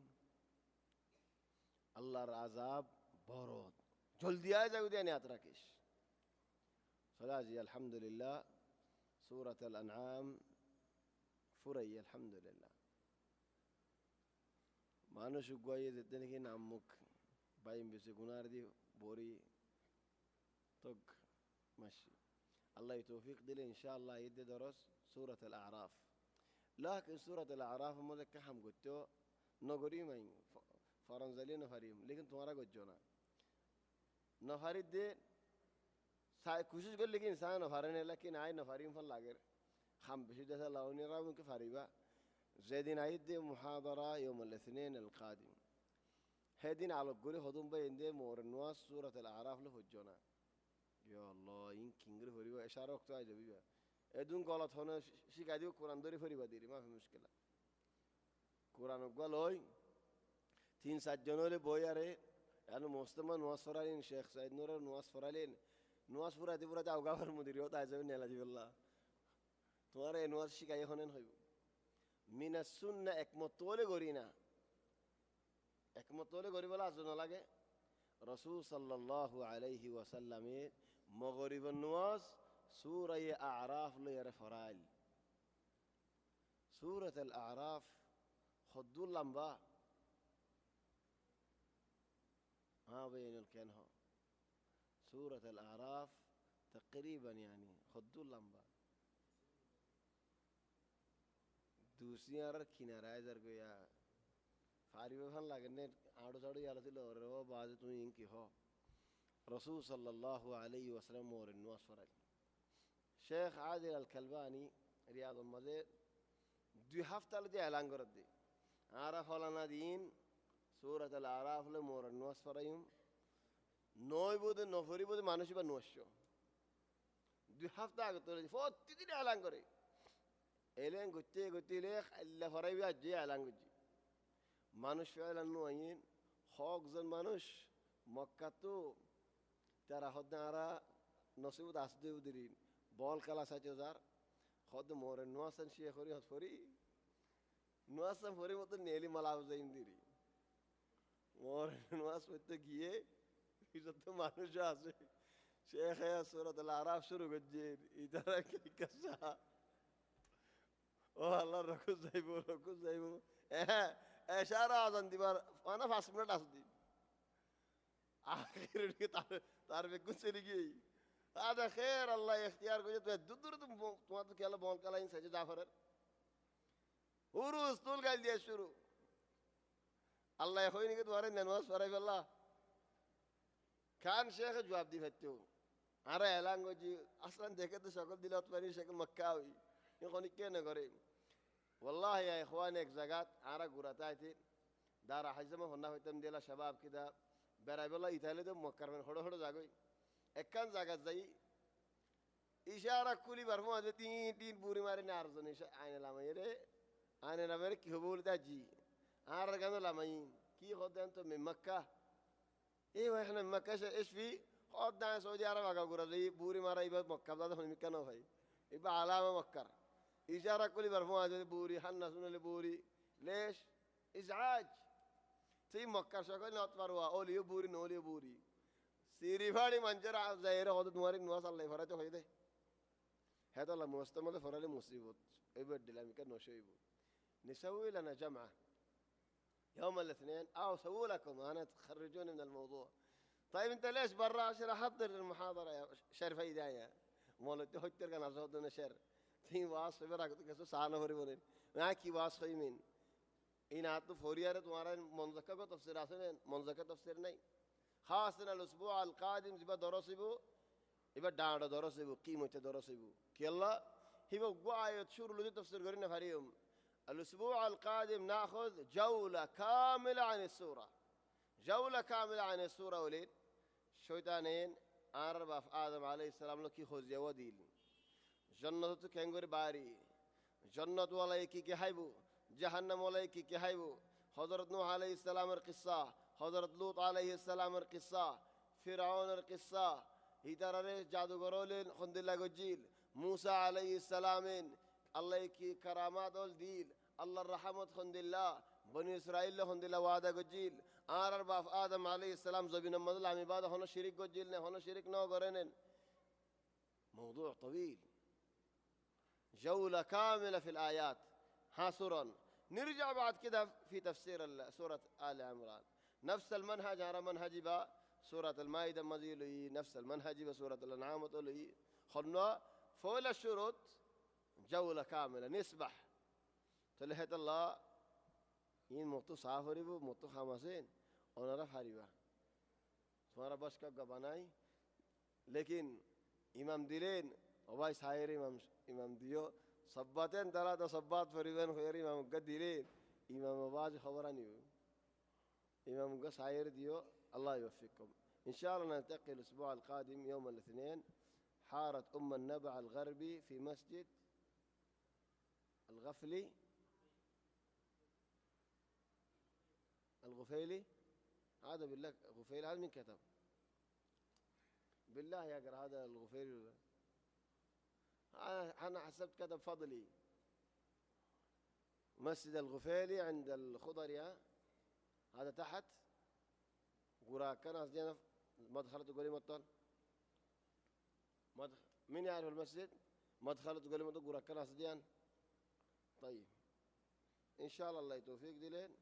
আল্লাহর আযাব বরদ জলদি আয় যাও দিয়ে নিয়াত রাখিস সলাজি আলহামদুলিল্লাহ সূরাত আল আনআম ফুরাই আলহামদুলিল্লাহ মানুষ গয়ে যেতে নাকি নামুক বাইম বেশি গুনার দি বরি طق ماشي الله يتوفيق دي ان شاء الله يدي درس سورة الأعراف لكن سورة الأعراف ماذا كحم قلتو نغري ماين فرنزلي نفريم لكن تمہارا قلت جونا نفريد دي کوشش کر لیکن انسان نفرين لكن آي نفريم فن لاغر خم بشي جيسا لاوني راون كفريبا زيدين آيد دي محاضرة يوم الاثنين القادم هيدين على القولي خدوم بين دي مورنواس سورة الأعراف لفجونا يا الله إن كينغر فريبا إشارة وقت آجا بيبا إدون غلط هنا شكاية قرآن دوري فريبا ديري ما في مشكلة قرآن قال هوي 3-7 جنولي بوياري يعني مستمع نواس فرالين شيخ سعيد نور نواس فرالين نواس فرادي فرادي أوقافر مديري وطا عزب نيلا جيب الله تمہارے نواس شكاية هنين هوي من السنة اكمطولي غورينا اكمطولي غوري بلا عزونا لگه رسول صلى الله عليه وسلم مغرب النواس سورة أعراف لير فرائل سورة الأعراف خدوا اللمبا بين الكنها سورة الأعراف تقريبا يعني خدوا اللمبا دوسيا ركينا رايزر گویا فاريبه فن لگنے آڑو ساڑو یالتی لورو بازی تو انکی ہو رسول صلى الله عليه وسلم مور النواس فرج شيخ عادل الكلباني رياض المزيد دو هفته لدي اعلان کرد دی عرف لنا دين سورة الأعراف لمور النواس فرجم نوي بود نفری بود مانوشی با نوشو دو هفته آگه تو فوت تیدی اعلان کری اعلان گتی لیخ اللہ فرای بیا جی اعلان گجی মানুষ ফেলান নুয়াইন হক জন মানুষ মক্কা তো তারা হদ্দারা নসিবত আসদে উদিরিন বল কালা সাচে যার হদ মোরে নোয়াসান শিয়া করি হদ ফরি নোয়াসান ফরি মতো নেলি মালাব যাইন দিরি মোরে নোয়াস হইতে গিয়ে যত মানুষ আছে শেখ সূরাত আল আরাফ শুরু করছে ইদারা কি কাসা ও আল্লাহ রকু যাইবো اشاره ازن دیوار انا 5 منٹ اسدی اخر کی تار میں کچھ نہیں گئی هذا خير الله اختیار کو تو دور تم تو کلا بول کلا ان سجا جعفر ورس طول قال دي شروع الله يخويني کہ دوارے نماز پڑھے والله كان شيخ جواب دی فتو ارے اعلان کو جی اصلا دیکھے تو شکل دلات پانی شکل مکہ ہوئی یہ کون کے نہ کرے والله يا إخواني إكزاقات عرق وراتايتي دار حجزمه هنا هتم ديلا شباب كده براي بالله يتهلي ده مكر من خدو زاقوي إكان زاقات زي إشارة كل برفوع تين تين بوري ماري نارزون إيش عين لما يري عين لما يري كي هبول تاجي عارجانو لما ين كي خد أنتم من مكة إيه إحنا من مكة إيش في خد دان سعودي عرب أكا قرالي بوري مارا يبقى مكة بده من مكة نوفي يبقى علامة مكة إشارة كل برفوع بوري حنا سنة لبوري ليش إزعاج تي مكة شغال نطفروا أولي بوري نولي بوري سيري فاني منجرة زاهرة خد نواري نواس الله فرجه خيده هذا الله مستمر فرالي مصيبة يبدل لهم كأنه شيء نسوي لنا جمعة يوم الاثنين أو سووا لكم أنا تخرجوني من الموضوع طيب أنت ليش برا عشان أحضر المحاضرة يا شر في إيديا مولد هكتر كان أزودنا شر تين واس في براك تكسو سانه هوري بولين معك واس في مين إن عطوا فوريارة تمہارا منزكة کو تفسير آسن منزكة تفسير نہیں خاصنا الأسبوع القادم زبا درسيبو يبقى دانا درسيبو قيمة درسيبو كيلا هو قاعد شور لدي تفسير قرينا فريهم الأسبوع القادم نأخذ جولة كاملة عن السورة جولة كاملة عن السورة ولين شيطانين أربعة في آدم عليه السلام لكي خوزي وديل جنة كنغور باري جنة ولا يكي كهيبو جهنم ولا يكي كهيبو حضرت نوح عليه السلام القصة حضرت لوط عليه السلام القصة فرعون القصة هيدراري جادوغرولين خند الله جيل موسى عليه السلام الله يكي كرامات الديل الله الرحمة خند الله بني إسرائيل خند الله وعده جيل أربعة في آدم عليه السلام زبين مدل عم بعد هنا شريك جيلنا هنا شريك نو قرنن موضوع طويل جولة كاملة في الآيات حاصرا نرجع بعد كده في تفسير سورة آل عمران نفس المنهج على منهج با سورة المائدة مزيلي نفس المنهج بسورة الأنعام تقولي خلنا فول الشروط جولة كاملة نسبح تلهت الله ين مطو سافري بو مطو خامسين ونرف هاريبا تمہارا بس کا گبانائی لیکن امام دلين وباي ساير امام ديو صباتين ثلاثة صبات فريبان خير امام قد دلين امام باج خبراني امام قد ساير ديو الله يوفقكم ان شاء الله نلتقي الاسبوع القادم يوم الاثنين حارة النبع الغربي في مسجد الغفلي الغفيلي هذا بالله غفيلي هذا من كتب بالله يقرأ هذا الغفيلي أنا حسبت كتب فضلي مسجد الغفيلي عند الخضرية هذا تحت قراكن أصدينا مدخل تقولي مطل مين يعرف المسجد مدخل تقولي مطل قراكن أصديان طيب إن شاء الله يتوفيق دلين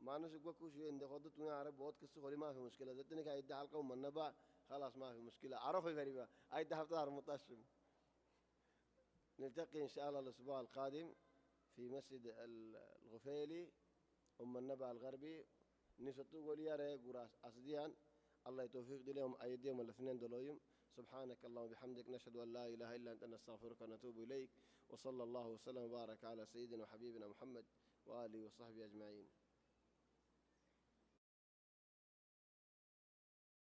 ما نشوف كوش عند خدت توني عرب बहुत किस्से खोली ما في مشكلة زتني كايد حلقة ومن بقى خلاص ما في مشكلة عرفوا غريبة أيد حفتار متأشم نلتقي إن شاء الله الأسبوع القادم في مسجد الغفيلي النبع الغربي نسيتو قولي يا ري قراس أصديان الله يتوفيق لهم أيديهم الاثنين دلويم سبحانك اللهم وبحمدك نشهد أن لا إله إلا أنت نستغفرك ونتوب إليك وصلى الله وسلم وبارك على سيدنا وحبيبنا محمد وآله وصحبه أجمعين